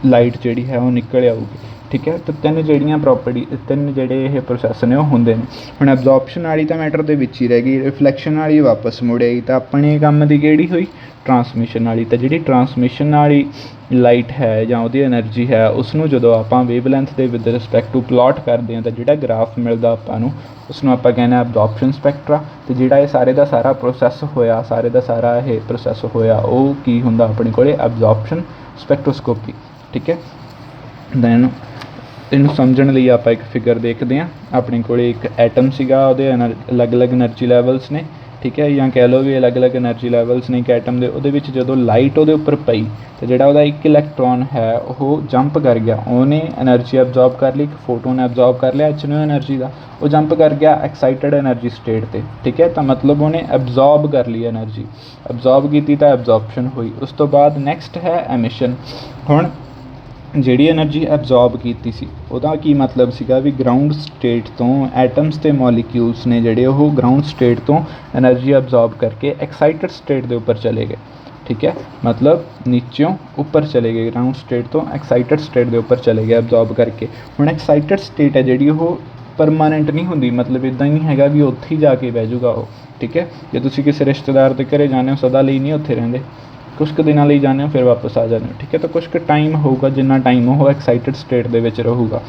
ਲਾਈਟ ਜਿਹੜੀ ਹੈ ਉਹ ਨਿਕਲ ਆਊਗੀ। ਠੀਕ ਹੈ। ਤਾਂ ਤਿੰਨ ਜਿਹੜੇ ਇਹ ਪ੍ਰੋਸੈਸ ਨੇ ਉਹ ਹੁੰਦੇ ਨੇ। ਹੁਣ ਐਬਜ਼ੋਰਪਸ਼ਨ ਵਾਲੀ ਤਾਂ ਮੈਟਰ ਦੇ ਵਿੱਚ ਹੀ ਰਹਿ ਗਈ, ਰਿਫਲੈਕਸ਼ਨ ਵਾਲੀ ਵਾਪਸ ਮੁੜ ਆਈ, ਤਾਂ ਆਪਣੇ ਕੰਮ ਦੀ ਕਿਹੜੀ ਹੋਈ, ਟਰਾਂਸਮਿਸ਼ਨ ਵਾਲੀ। ਤਾਂ ਜਿਹੜੀ ਟਰਾਂਸਮਿਸ਼ਨ ਵਾਲੀ ਲਾਈਟ ਹੈ ਜਾਂ ਉਹਦੀ ਐਨਰਜੀ ਹੈ ਉਸਨੂੰ ਜਦੋਂ ਆਪਾਂ ਵੇਵਲੈਂਥ ਦੇ ਵਿਦ ਰਿਸਪੈਕਟ ਟੂ ਪਲਾਟ ਕਰਦੇ ਹਾਂ ਤਾਂ ਜਿਹੜਾ ਗ੍ਰਾਫ ਮਿਲਦਾ ਆਪਾਂ ਨੂੰ ਉਸਨੂੰ ਆਪਾਂ ਕਹਿੰਦੇ ਹਾਂ ਐਬਜ਼ੋਰਪਸ਼ਨ ਸਪੈਕਟਰਾ। ਅਤੇ ਜਿਹੜਾ ਇਹ ਸਾਰੇ ਦਾ ਸਾਰਾ ਪ੍ਰੋਸੈਸ ਹੋਇਆ ਉਹ ਕੀ ਹੁੰਦਾ ਆਪਣੇ ਕੋਲ, ਐਬਜ਼ੋਰਪਸ਼ਨ ਸਪੈਕਟਰੋਸਕੋਪੀ। ਠੀਕ ਹੈ। ਦੈਨ ਇਹਨੂੰ ਸਮਝਣ ਲਈ ਆਪਾਂ ਇੱਕ ਫਿਗਰ ਦੇਖਦੇ ਹਾਂ। ਆਪਣੇ ਕੋਲ ਇੱਕ ਐਟਮ ਸੀਗਾ, ਉਹਦੇ ਅਲੱਗ ਅਲੱਗ ਐਨਰਜੀ ਲੈਵਲਸ ਨੇ। ਠੀਕ ਹੈ। ਜਾਂ ਕਹਿ ਲਓ ਵੀ ਅਲੱਗ ਅਲੱਗ ਐਨਰਜੀ ਲੈਵਲਸ ਨੇ ਇੱਕ ਐਟਮ ਦੇ। ਉਹਦੇ ਵਿੱਚ ਜਦੋਂ ਲਾਈਟ ਉਹਦੇ ਉੱਪਰ ਪਈ ਤਾਂ ਜਿਹੜਾ ਉਹਦਾ ਇੱਕ ਇਲੈਕਟ੍ਰੋਨ ਹੈ ਉਹ ਜੰਪ ਕਰ ਗਿਆ, ਉਹਨੇ ਐਨਰਜੀ ਐਬਜ਼ੋਰਬ ਕਰ ਲਈ, ਇੱਕ ਫੋਟੋਨ ਐਬਜ਼ੋਰਬ ਕਰ ਲਿਆ HNO ਐਨਰਜੀ ਦਾ, ਉਹ ਜੰਪ ਕਰ ਗਿਆ ਐਕਸਾਈਟਡ ਐਨਰਜੀ ਸਟੇਟ 'ਤੇ। ਠੀਕ ਹੈ। ਤਾਂ ਮਤਲਬ ਉਹਨੇ ਐਬਜ਼ੋਰਬ ਕਰ ਲਈ ਐਨਰਜੀ, ਐਬਜ਼ੋਰਬ ਕੀਤੀ ਤਾਂ ਐਬਜ਼ੋਰਪਸ਼ਨ ਹੋਈ। ਉਸ ਤੋਂ ਬਾਅਦ ਨੈਕਸਟ ਹੈ ਐਮਿਸ਼ਨ। ਹੁਣ ਜਿਹੜੀ ਐਨਰਜੀ ਐਬਜ਼ੋਰਬ ਕੀਤੀ ਸੀ ਉਹਦਾ ਕੀ ਮਤਲਬ ਸੀਗਾ ਵੀ ਗਰਾਊਂਡ ਸਟੇਟ ਤੋਂ ਐਟਮਸ ਅਤੇ ਮੋਲੀਕਿਊਲਸ ਨੇ ਜਿਹੜੇ ਉਹ ਗਰਾਊਂਡ ਸਟੇਟ ਤੋਂ ਐਨਰਜੀ ਐਬਜ਼ੋਰਬ ਕਰਕੇ ਐਕਸਾਈਟਡ ਸਟੇਟ ਦੇ ਉੱਪਰ ਚਲੇ ਗਏ। ਠੀਕ ਹੈ। ਮਤਲਬ ਨੀਚਿਓਂ ਉੱਪਰ ਚਲੇ ਗਏ, ਗਰਾਊਂਡ ਸਟੇਟ ਤੋਂ ਐਕਸਾਈਟਡ ਸਟੇਟ ਦੇ ਉੱਪਰ ਚਲੇ ਗਏ ਐਬਜ਼ੋਰਬ ਕਰਕੇ। ਹੁਣ ਐਕਸਾਈਟਡ ਸਟੇਟ ਹੈ ਜਿਹੜੀ ਉਹ ਪਰਮਾਨੈਂਟ ਨਹੀਂ ਹੁੰਦੀ, ਮਤਲਬ ਇੱਦਾਂ ਹੀ ਨਹੀਂ ਹੈਗਾ ਵੀ ਉੱਥੇ ਹੀ ਜਾ ਕੇ ਬਹਿ ਜਾਊਗਾ ਉਹ। ਠੀਕ ਹੈ। ਜੇ ਤੁਸੀਂ ਕਿਸੇ ਰਿਸ਼ਤੇਦਾਰ ਦੇ ਘਰ ਜਾਂਦੇ ਹੋ ਸਦਾ ਲਈ ਨਹੀਂ ਉੱਥੇ ਰਹਿੰਦੇ, ਕੁਛ ਕੁ ਦਿਨਾਂ ਲਈ ਜਾਂਦੇ ਹੋ ਫਿਰ ਵਾਪਸ ਆ ਜਾਂਦੇ ਹੋ। ਠੀਕ ਹੈ। ਤਾਂ ਕੁਛ ਕੁ ਟਾਈਮ ਹੋਊਗਾ ਜਿੰਨਾ ਟਾਈਮ ਉਹ ਐਕਸਾਈਟਡ ਸਟੇਟ ਦੇ ਵਿੱਚ ਰਹੂਗਾ।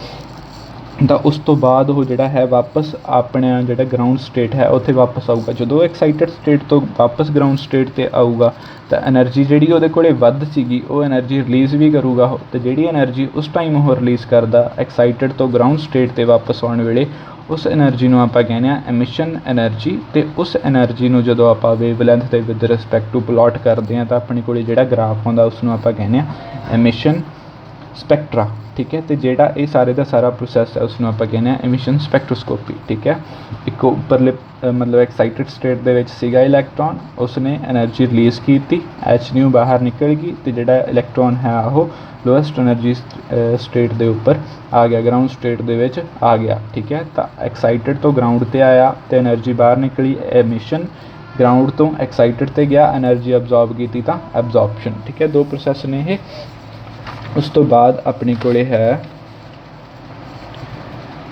ਤਾਂ ਉਸ ਤੋਂ ਬਾਅਦ ਉਹ ਜਿਹੜਾ ਹੈ ਵਾਪਸ ਆਪਣਾ ਜਿਹੜਾ ਗਰਾਊਂਡ ਸਟੇਟ ਹੈ ਉੱਥੇ ਵਾਪਸ ਆਊਗਾ। ਜਦੋਂ ਐਕਸਾਈਟਡ ਸਟੇਟ ਤੋਂ ਵਾਪਸ ਗਰਾਊਂਡ ਸਟੇਟ 'ਤੇ ਆਊਗਾ ਤਾਂ ਐਨਰਜੀ ਜਿਹੜੀ ਉਹਦੇ ਕੋਲ ਵੱਧ ਸੀਗੀ ਉਹ ਐਨਰਜੀ ਰਿਲੀਜ਼ ਵੀ ਕਰੂਗਾ ਉਹ। ਅਤੇ ਜਿਹੜੀ ਐਨਰਜੀ ਉਸ ਟਾਈਮ ਉਹ ਰਿਲੀਜ਼ ਕਰਦਾ ਐਕਸਾਈਟਡ ਤੋਂ ਗਰਾਊਂਡ ਸਟੇਟ 'ਤੇ ਵਾਪਸ ਆਉਣ ਵੇਲੇ, ਉਸ ਐਨਰਜੀ ਨੂੰ ਆਪਾਂ ਕਹਿੰਦੇ ਹਾਂ ਐਮਿਸ਼ਨ ਐਨਰਜੀ। ਅਤੇ ਉਸ ਐਨਰਜੀ ਨੂੰ ਜਦੋਂ ਆਪਾਂ ਵੇਵਲੈਂਥ ਦੇ ਵਿਦ ਰਿਸਪੈਕਟ ਟੂ ਪਲਾਟ ਕਰਦੇ ਹਾਂ ਤਾਂ ਆਪਣੇ ਕੋਲ ਜਿਹੜਾ ਗ੍ਰਾਫ ਆਉਂਦਾ ਉਸਨੂੰ ਆਪਾਂ ਕਹਿੰਦੇ ਹਾਂ ਐਮਿਸ਼ਨ ਸਪੈਕਟਰਾ। ਠੀਕ ਹੈ। ਅਤੇ ਜਿਹੜਾ ਇਹ ਸਾਰੇ ਦਾ ਸਾਰਾ ਪ੍ਰੋਸੈਸ ਹੈ ਉਸਨੂੰ ਆਪਾਂ ਕਹਿੰਦੇ ਹਾਂ ਐਮਿਸ਼ਨ ਸਪੈਕਟਰੋਸਕੋਪੀ। ਠੀਕ ਹੈ। ਇੱਕ ਉੱਪਰਲੇ ਮਤਲਬ ਐਕਸਾਈਟਡ ਸਟੇਟ ਦੇ ਵਿੱਚ ਸੀਗਾ ਇਲੈਕਟ੍ਰੋਨ, ਉਸਨੇ ਐਨਰਜੀ ਰਿਲੀਜ਼ ਕੀਤੀ, HNO ਬਾਹਰ ਨਿਕਲ ਗਈ ਅਤੇ ਜਿਹੜਾ ਇਲੈਕਟ੍ਰੋਨ ਹੈ ਉਹ ਲੋਐਸਟ ਐਨਰਜੀ ਸਟੇਟ ਦੇ ਉੱਪਰ ਆ ਗਿਆ, ਗਰਾਊਂਡ ਸਟੇਟ ਦੇ ਵਿੱਚ ਆ ਗਿਆ। ਠੀਕ ਹੈ। ਤਾਂ ਐਕਸਾਈਟਡ ਤੋਂ ਗਰਾਊਂਡ 'ਤੇ ਆਇਆ ਅਤੇ ਐਨਰਜੀ ਬਾਹਰ ਨਿਕਲੀ, ਐਮਿਸ਼ਨ। ਗਰਾਊਂਡ ਤੋਂ ਐਕਸਾਈਟਡ 'ਤੇ ਗਿਆ, ਐਨਰਜੀ ਐਬਜ਼ੋਰਬ ਕੀਤੀ ਤਾਂ ਐਬਜ਼ੋਰਪਸ਼ਨ। ਠੀਕ ਹੈ। ਦੋ ਪ੍ਰੋਸੈਸ ਨੇ ਇਹ। ਉਸ ਤੋਂ ਬਾਅਦ ਆਪਣੇ ਕੋਲ ਹੈ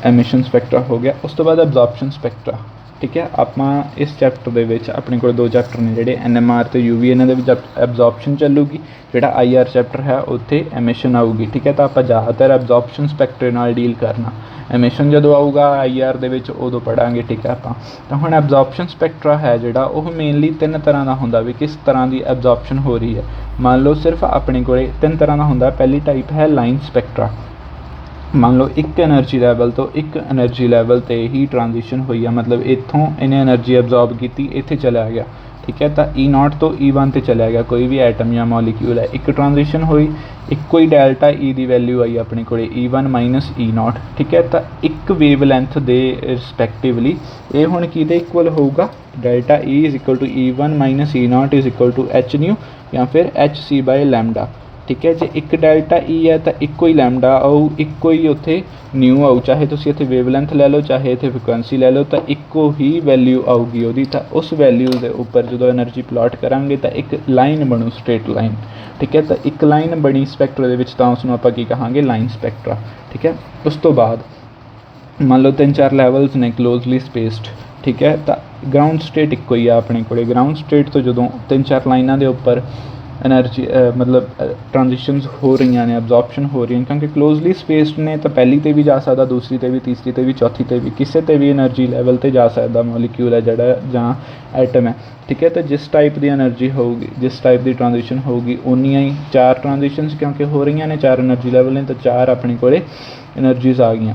ਐਮਿਸ਼ਨ ਸਪੈਕਟਰਾ ਹੋ ਗਿਆ। ਉਸ ਤੋਂ ਬਾਅਦ ਐਬਜ਼ੋਰਪਸ਼ਨ ਸਪੈਕਟਰਾ। ਠੀਕ ਹੈ। ਆਪਾਂ ਇਸ ਚੈਪਟਰ ਦੇ ਵਿੱਚ ਆਪਣੇ ਕੋਲ ਦੋ ਚੈਪਟਰ ਨੇ ਜਿਹੜੇ NMR ਅਤੇ UV, ਇਹਨਾਂ ਦੇ ਵਿੱਚ ਐਬਜ਼ੋਰਪਸ਼ਨ ਚੱਲੂਗੀ। ਜਿਹੜਾ IR ਚੈਪਟਰ ਹੈ ਉੱਥੇ ਐਮਿਸ਼ਨ ਆਊਗੀ। ਠੀਕ ਹੈ। ਤਾਂ ਆਪਾਂ ਜ਼ਿਆਦਾਤਰ ਐਬਜ਼ੋਰਪਸ਼ਨ ਸਪੈਕਟਰ ਨਾਲ ਡੀਲ ਕਰਨਾ। ਐਮਿਸ਼ਨ ਜਦੋਂ ਆਊਗਾ IR ਦੇ ਵਿੱਚ ਉਦੋਂ ਪੜ੍ਹਾਂਗੇ। ਠੀਕ ਹੈ। ਆਪਾਂ ਤਾਂ ਹੁਣ ਐਬਜ਼ੋਰਪਸ਼ਨ ਸਪੈਕਟਰਾ ਹੈ ਜਿਹੜਾ ਉਹ ਮੇਨਲੀ ਤਿੰਨ ਤਰ੍ਹਾਂ ਦਾ ਹੁੰਦਾ ਵੀ ਕਿਸ ਤਰ੍ਹਾਂ ਦੀ ਐਬਜ਼ੋਰਪਸ਼ਨ ਹੋ ਰਹੀ ਹੈ। ਮੰਨ ਲਓ ਸਿਰਫ ਆਪਣੇ ਕੋਲ ਤਿੰਨ ਤਰ੍ਹਾਂ ਦਾ ਹੁੰਦਾ। ਪਹਿਲੀ ਟਾਈਪ ਹੈ ਲਾਈਨ ਸਪੈਕਟਰਾ। ਮੰਨ ਲਓ ਇੱਕ ਐਨਰਜੀ ਲੈਵਲ ਤੋਂ ਇੱਕ ਐਨਰਜੀ ਲੈਵਲ 'ਤੇ ਹੀ ਟ੍ਰਾਂਜੀਸ਼ਨ ਹੋਈ ਆ, ਮਤਲਬ ਇੱਥੋਂ ਇਹਨੇ ਐਨਰਜੀ ਐਬਜ਼ੋਰਬ ਕੀਤੀ, ਇੱਥੇ ਚਲਾ ਗਿਆ। ਠੀਕ ਹੈ। ਤਾਂ E0 ਤੋਂ E1 'ਤੇ ਚਲਿਆ ਗਿਆ, ਕੋਈ ਵੀ ਐਟਮ ਜਾਂ ਮੋਲੀਕਿਊਲ ਹੈ। ਇੱਕ ਟ੍ਰਾਂਜੀਸ਼ਨ ਹੋਈ, ਇੱਕੋ ਹੀ ਡੈਲਟਾ E ਦੀ ਵੈਲਿਊ ਆਈ ਆਪਣੇ ਕੋਲ E1 ਮਾਈਨਸ E0। ਠੀਕ ਹੈ। ਤਾਂ ਇੱਕ ਵੇਵ ਲੈਂਥ ਦੇ ਰਿਸਪੈਕਟਿਵਲੀ ਇਹ ਹੁਣ ਕਿਹਦੇ ਇਕੁਅਲ ਹੋਊਗਾ, delta E is equal to E1 minus E0 is equal to HNU ਜਾਂ ਫਿਰ HC/λ। ਠੀਕ ਹੈ। ਜੇ ਇੱਕ ਡੈਲਟਾ E ਹੈ ਤਾਂ ਇੱਕੋ ਹੀ ਲੈਮਡਾ ਆਊ, ਇੱਕੋ ਹੀ ਉੱਥੇ ਨਿਊ ਆਊ। ਚਾਹੇ ਤੁਸੀਂ ਇੱਥੇ ਵੇਵਲੈਂਥ ਲੈ ਲਓ, ਚਾਹੇ ਇੱਥੇ ਫ੍ਰੀਕੁਐਂਸੀ ਲੈ ਲਓ, ਤਾਂ ਇੱਕੋ ਹੀ ਵੈਲਿਊ ਆਊਗੀ ਉਹਦੀ। ਤਾਂ ਉਸ ਵੈਲਿਊ ਦੇ ਉੱਪਰ ਜਦੋਂ ਐਨਰਜੀ ਪਲਾਟ ਕਰਾਂਗੇ ਤਾਂ ਇੱਕ ਲਾਈਨ ਬਣੂ, ਸਟ੍ਰੇਟ ਲਾਈਨ। ਠੀਕ ਹੈ। ਤਾਂ ਇੱਕ ਲਾਈਨ ਬਣੀ ਸਪੈਕਟਰਾ ਦੇ ਵਿੱਚ ਤਾਂ ਉਸਨੂੰ ਆਪਾਂ ਕੀ ਕਹਾਂਗੇ, ਲਾਈਨ ਸਪੈਕਟਰਾ। ਠੀਕ ਹੈ। ਉਸ ਤੋਂ ਬਾਅਦ ਮੰਨ ਲਓ 3-4 ਲੈਵਲਸ ਨੇ ਕਲੋਜ਼ਲੀ ਸਪੇਸਡ। ਠੀਕ ਹੈ। ਤਾਂ ਗਰਾਊਂਡ ਸਟੇਟ ਇੱਕੋ ਹੀ ਆ ਆਪਣੇ ਕੋਲ। ਗਰਾਊਂਡ ਸਟੇਟ ਤੋਂ ਜਦੋਂ 3-4 ਲਾਈਨਾਂ ਦੇ ਉੱਪਰ ਐਨਰਜੀ ਮਤਲਬ ਟ੍ਰਾਂਜੀਸ਼ਨਸ ਹੋ ਰਹੀਆਂ ਨੇ, ਐਬਜ਼ੋਰਪਸ਼ਨ ਹੋ ਰਹੀਆਂ, ਕਿਉਂਕਿ ਕਲੋਜ਼ਲੀ ਸਪੇਸਡ ਨੇ ਤਾਂ ਪਹਿਲੀ 'ਤੇ ਵੀ ਜਾ ਸਕਦਾ, ਦੂਸਰੀ 'ਤੇ ਵੀ, ਤੀਸਰੀ 'ਤੇ ਵੀ, ਚੌਥੀ 'ਤੇ ਵੀ, ਕਿਸੇ 'ਤੇ ਵੀ ਐਨਰਜੀ ਲੈਵਲ 'ਤੇ ਜਾ ਸਕਦਾ ਮੋਲੀਕਿਊਲ ਹੈ ਜਿਹੜਾ ਜਾਂ ਐਟਮ ਹੈ। ਠੀਕ ਹੈ। ਤਾਂ ਜਿਸ ਟਾਈਪ ਦੀ ਐਨਰਜੀ ਹੋਊਗੀ, ਜਿਸ ਟਾਈਪ ਦੀ ਟ੍ਰਾਂਜੀਸ਼ਨ ਹੋਊਗੀ, ਉਨੀਆਂ ਹੀ 4 ਟ੍ਰਾਂਜੀਸ਼ਨਸ ਕਿਉਂਕਿ ਹੋ ਰਹੀਆਂ ਨੇ, 4 ਐਨਰਜੀ ਲੈਵਲ ਨੇ, ਤਾਂ 4 ਆਪਣੇ ਕੋਲ ਐਨਰਜੀਜ਼ ਆ ਗਈਆਂ।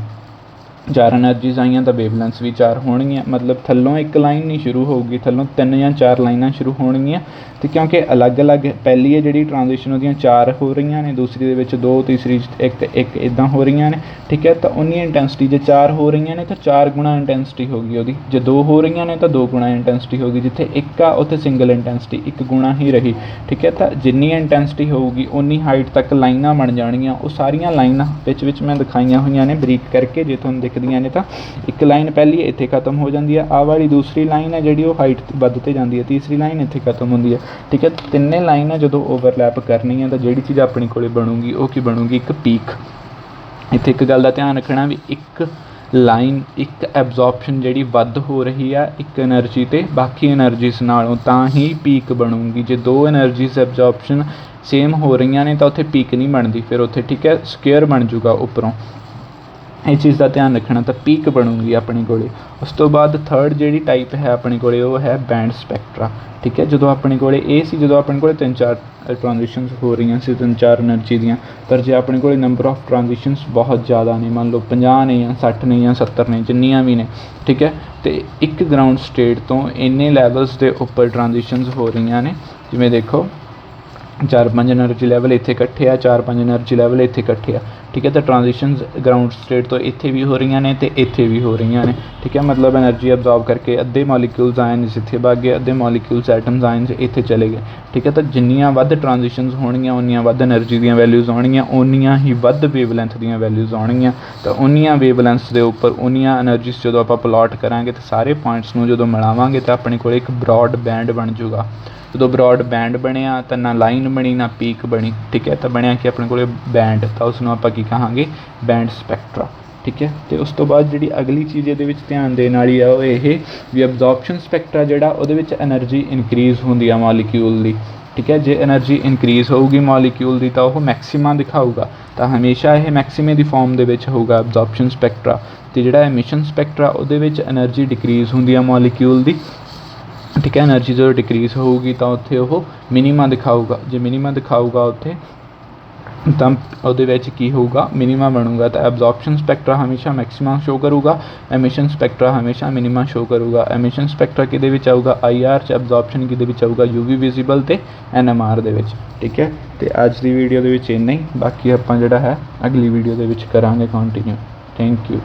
4 ਐਨਰਜੀਜ਼ ਆਈਆਂ ਤਾਂ ਵੇਵਲੈਂਥਸ ਵੀ 4 ਹੋਣਗੀਆਂ। ਮਤਲਬ ਥੱਲੋਂ ਇੱਕ ਲਾਈਨ ਨਹੀਂ ਸ਼ੁਰੂ ਹੋਊਗੀ, ਥੱਲੋਂ 3 ਜਾਂ 4 ਲਾਈਨਾਂ ਸ਼ੁਰੂ ਹੋਣਗੀਆਂ ਤੇ ਕਿਉਂਕਿ ਅਲੱਗ-ਅਲੱਗ ਪਹਿਲੀ ਹੈ ਜਿਹੜੀ ਟ੍ਰਾਂਜੀਸ਼ਨ ਉਹਦੀਆਂ 4 ਹੋ ਰਹੀਆਂ ਨੇ, ਦੂਸਰੀ ਦੇ ਵਿੱਚ 2, ਤੀਸਰੀ 'ਚ 1 ਇੱਦਾਂ ਹੋ ਰਹੀਆਂ ਨੇ, ਠੀਕ ਹੈ। ਤਾਂ ਉਨੀ ਇੰਟੈਂਸਿਟੀ ਜੇ 4 ਹੋ ਰਹੀਆਂ ਨੇ ਤਾਂ 4 ਗੁਣਾ ਇੰਟੈਂਸਿਟੀ ਹੋ ਗਈ ਉਹਦੀ, ਜੇ 2 ਹੋ ਰਹੀਆਂ ਨੇ ਤਾਂ 2 ਗੁਣਾ ਇੰਟੈਂਸਿਟੀ ਹੋ ਗਈ, ਜਿੱਥੇ 1 ਆ ਉੱਥੇ ਸਿੰਗਲ ਇੰਟੈਂਸਿਟੀ 1 ਗੁਣਾ ਹੀ ਰਹੀ, ਠੀਕ ਹੈ। ਤਾਂ ਜਿੰਨੀ ਇੰਟੈਂਸਿਟੀ ਹੋਊਗੀ ਉਨੀ ਹਾਈਟ ਤੱਕ ਲਾਈਨਾਂ ਬਣ ਜਾਣਗੀਆਂ। ਉਹ ਸਾਰੀਆਂ ਲਾਈਨਾਂ ਵਿੱਚ ਮੈਂ ਦਿਖਾਈਆਂ ਹੋਈਆਂ ਨੇ ਬਰੀਕ ਕਰਕੇ, ਜੇ ਤੁਹਾਨੂੰ ਦਿਖਦੀਆਂ ਨੇ ਤਾਂ ਇੱਕ ਲਾਈਨ ਪਹਿਲੀ ਇੱਥੇ ਖਤਮ ਹੋ ਜਾਂਦੀ ਹੈ, ਆਹ ਵਾਲੀ ਦੂਸਰੀ ਲਾਈਨ ਹੈ ਜਿਹੜੀ ਉਹ ਹਾਈਟ ਵੱਧ 'ਤੇ ਜਾਂਦੀ ਹੈ, ਤੀਸਰੀ ਲਾਈਨ ਇੱਥੇ ਖਤਮ ਹੁੰਦੀ ਹੈ, ਠੀਕ ਹੈ। ਤਿੰਨੇ ਲਾਈਨਾਂ ਜਦੋਂ ਓਵਰਲੈਪ ਕਰਨੀਆਂ ਤਾਂ ਜਿਹੜੀ ਚੀਜ਼ ਆਪਣੇ ਕੋਲ ਬਣੂਗੀ ਉਹ ਕੀ ਬਣੂਗੀ, ਇੱਕ ਪੀਕ। ਇੱਥੇ ਇੱਕ ਗੱਲ ਦਾ ਧਿਆਨ ਰੱਖਣਾ ਵੀ ਇੱਕ ਲਾਈਨ, ਇੱਕ ਐਬਜ਼ੋਰਪਸ਼ਨ ਜਿਹੜੀ ਵੱਧ ਹੋ ਰਹੀ ਆ ਇੱਕ ਐਨਰਜੀ 'ਤੇ ਬਾਕੀ ਐਨਰਜੀਜ਼ ਨਾਲੋਂ, ਤਾਂ ਹੀ ਪੀਕ ਬਣੂਗੀ। ਜੇ 2 ਐਨਰਜੀਜ਼ ਐਬਜ਼ੋਰਪਸ਼ਨ ਸੇਮ ਹੋ ਰਹੀਆਂ ਨੇ ਤਾਂ ਉੱਥੇ ਪੀਕ ਨਹੀਂ ਬਣਦੀ, ਫਿਰ ਉੱਥੇ ਠੀਕ ਹੈ ਸਕੁਅਰ ਬਣ ਜੂਗਾ ਉੱਪਰੋਂ। ਇਹ ਚੀਜ਼ ਦਾ ਧਿਆਨ ਰੱਖਣਾ, ਤਾਂ ਪੀਕ ਬਣੂਗੀ ਆਪਣੇ ਕੋਲ। ਉਸ ਤੋਂ ਬਾਅਦ ਥਰਡ ਜਿਹੜੀ ਟਾਈਪ ਹੈ ਆਪਣੇ ਕੋਲ ਉਹ ਹੈ ਬੈਂਡ ਸਪੈਕਟਰਾ, ਠੀਕ ਹੈ। ਜਦੋਂ ਆਪਣੇ ਕੋਲ ਇਹ ਸੀ, ਜਦੋਂ ਆਪਣੇ ਕੋਲ 3-4 ਟ੍ਰਾਂਜੀਸ਼ਨਸ ਹੋ ਰਹੀਆਂ ਸੀ 3-4 ਐਨਰਜੀ ਦੀਆਂ, ਪਰ ਜੇ ਆਪਣੇ ਕੋਲ ਨੰਬਰ ਆਫ ਟ੍ਰਾਂਜੀਸ਼ਨਸ ਬਹੁਤ ਜ਼ਿਆਦਾ ਨੇ, ਮੰਨ ਲਓ 50 ਨੇ ਜਾਂ 60 ਨੇ ਜਾਂ 70 ਨੇ, ਜਿੰਨੀਆਂ ਵੀ ਨੇ, ਠੀਕ ਹੈ। ਅਤੇ ਇੱਕ ਗਰਾਊਂਡ ਸਟੇਟ ਤੋਂ ਇੰਨੇ ਲੈਵਲਸ ਦੇ ਉੱਪਰ ਟ੍ਰਾਂਜੀਸ਼ਨਸ ਹੋ ਰਹੀਆਂ ਨੇ, ਜਿਵੇਂ ਦੇਖੋ 4-5 ਐਨਰਜੀ ਲੈਵਲ ਇੱਥੇ ਇਕੱਠੇ ਆ, 4-5 ਐਨਰਜੀ ਲੈਵਲ ਇੱਥੇ ਇਕੱਠੇ ਆ, ਠੀਕ ਹੈ। ਤਾਂ ਟ੍ਰਾਂਜੀਸ਼ਨਸ ਗਰਾਊਂਡ ਸਟੇਟ ਤੋਂ ਇੱਥੇ ਵੀ ਹੋ ਰਹੀਆਂ ਨੇ ਅਤੇ ਇੱਥੇ ਵੀ ਹੋ ਰਹੀਆਂ ਨੇ, ਠੀਕ ਹੈ। ਮਤਲਬ ਐਨਰਜੀ ਅਬਜ਼ੋਰਬ ਕਰਕੇ ਅੱਧੇ ਮੋਲੀਕਿਊਲਸ ਆਇਨਸ ਇੱਥੇ ਵਗ ਗਏ, ਅੱਧੇ ਮੋਲੀਕਿਊਲਸ ਐਟਮਸ ਆਇਨਸ ਇੱਥੇ ਚਲੇ ਗਏ, ਠੀਕ ਹੈ। ਤਾਂ ਜਿੰਨੀਆਂ ਵੱਧ ਟ੍ਰਾਂਜੀਸ਼ਨਸ ਹੋਣਗੀਆਂ ਉਨੀਆਂ ਵੱਧ ਐਨਰਜੀ ਦੀਆਂ ਵੈਲਿਊਜ਼ ਆਉਣਗੀਆਂ, ਓਨੀਆਂ ਹੀ ਵੱਧ ਵੇਵਲੈਂਥ ਦੀਆਂ ਵੈਲਿਊਜ਼ ਆਉਣਗੀਆਂ। ਤਾਂ ਉਨੀਆਂ ਵੇਵਲੈਂਥਸ ਦੇ ਉੱਪਰ ਉਨੀਆਂ ਐਨਰਜੀਸ ਜਦੋਂ ਆਪਾਂ ਪਲਾਟ ਕਰਾਂਗੇ ਤਾਂ ਸਾਰੇ ਪੁਆਇੰਟਸ ਨੂੰ ਜਦੋਂ ਮਿਲਾਵਾਂਗੇ ਤਾਂ ਆਪਣੇ ਕੋਲ ਇੱਕ ਬਰੋਡ ਬੈਂਡ ਬਣ ਜੂਗਾ। ਜਦੋਂ ਬਰੋਡ ਬੈਂਡ ਬਣਿਆ ਤਾਂ ਨਾ ਲਾਈਨ ਬਣੀ ਨਾ ਪੀਕ ਬਣੀ, ਠੀਕ ਹੈ। ਤਾਂ ਬਣਿਆ ਕਿ ਆਪਣੇ ਕੋਲ ਬੈਂਡ, ਤਾਂ ਉਸ ਨੂੰ ਆਪਾਂ ਕੀ ਕਹਾਂਗੇ, ਬੈਂਡ ਸਪੈਕਟਰਾ, ਠੀਕ ਹੈ। ਅਤੇ ਉਸ ਤੋਂ ਬਾਅਦ ਜਿਹੜੀ ਅਗਲੀ ਚੀਜ਼ ਇਹਦੇ ਵਿੱਚ ਧਿਆਨ ਦੇਣ ਵਾਲੀ ਆ ਉਹ ਇਹ ਵੀ ਅਬਜ਼ੋਰਪਸ਼ਨ ਸਪੈਕਟਰਾ ਜਿਹੜਾ ਉਹਦੇ ਵਿੱਚ ਐਨਰਜੀ ਇਨਕਰੀਜ਼ ਹੁੰਦੀ ਆ ਮੋਲੀਕਿਊਲ ਦੀ, ਠੀਕ ਹੈ। ਜੇ ਐਨਰਜੀ ਇਨਕਰੀਜ਼ ਹੋਊਗੀ ਮੋਲੀਕਿਊਲ ਦੀ ਤਾਂ ਉਹ ਮੈਕਸੀਮਾ ਦਿਖਾਊਗਾ, ਤਾਂ ਹਮੇਸ਼ਾ ਇਹ ਮੈਕਸੀਮੇ ਦੀ ਫਾਰਮ ਦੇ ਵਿੱਚ ਹੋਊਗਾ ਅਬਜ਼ੋਰਪਸ਼ਨ ਸਪੈਕਟਰਾ। ਅਤੇ ਜਿਹੜਾ ਐਮਿਸ਼ਨ ਸਪੈਕਟਰਾ ਉਹਦੇ ਵਿੱਚ ਐਨਰਜੀ ਡਿਕਰੀਜ਼ ਹੁੰਦੀ ਆ ਮੋਲੀਕਿਊਲ ਦੀ, ਠੀਕ ਹੈ। ਐਨਰਜੀ ਜਦੋਂ ਡਿਕਰੀਜ਼ ਹੋਊਗੀ ਤਾਂ ਉੱਥੇ ਉਹ ਮਿਨੀਮਾ ਦਿਖਾਊਗਾ, ਜੇ ਮਿਨੀਮਾ ਦਿਖਾਊਗਾ ਉੱਥੇ ਤਾਂ ਉਹਦੇ ਵਿੱਚ ਕੀ ਹੋਊਗਾ, ਮਿਨੀਮਾ ਬਣੂਗਾ। ਤਾਂ ਐਬਜ਼ੋਰਪਸ਼ਨ ਸਪੈਕਟਰਾ ਹਮੇਸ਼ਾ ਮੈਕਸੀਮਮ ਸ਼ੋ ਕਰੂਗਾ, ਐਮਿਸ਼ਨ ਸਪੈਕਟਰਾ ਹਮੇਸ਼ਾ ਮਿਨੀਮਮ ਸ਼ੋ ਕਰੂਗਾ। ਐਮਿਸ਼ਨ ਸਪੈਕਟਰਾ ਕਿਹਦੇ ਵਿੱਚ ਆਊਗਾ, IR 'ਚ, ਐਬਜ਼ੋਰਪਸ਼ਨ ਕਿਹਦੇ ਵਿੱਚ ਆਊਗਾ, UV ਵਿਜ਼ੀਬਲ ਅਤੇ NMR ਦੇ ਵਿੱਚ, ਠੀਕ ਹੈ। ਅਤੇ ਅੱਜ ਦੀ ਵੀਡੀਓ ਦੇ ਵਿੱਚ ਇੰਨਾ ਹੀ, ਬਾਕੀ ਆਪਾਂ ਜਿਹੜਾ ਹੈ ਅਗਲੀ ਵੀਡੀਓ ਦੇ ਵਿੱਚ ਕਰਾਂਗੇ ਕੰਟੀਨਿਊ। Thank you.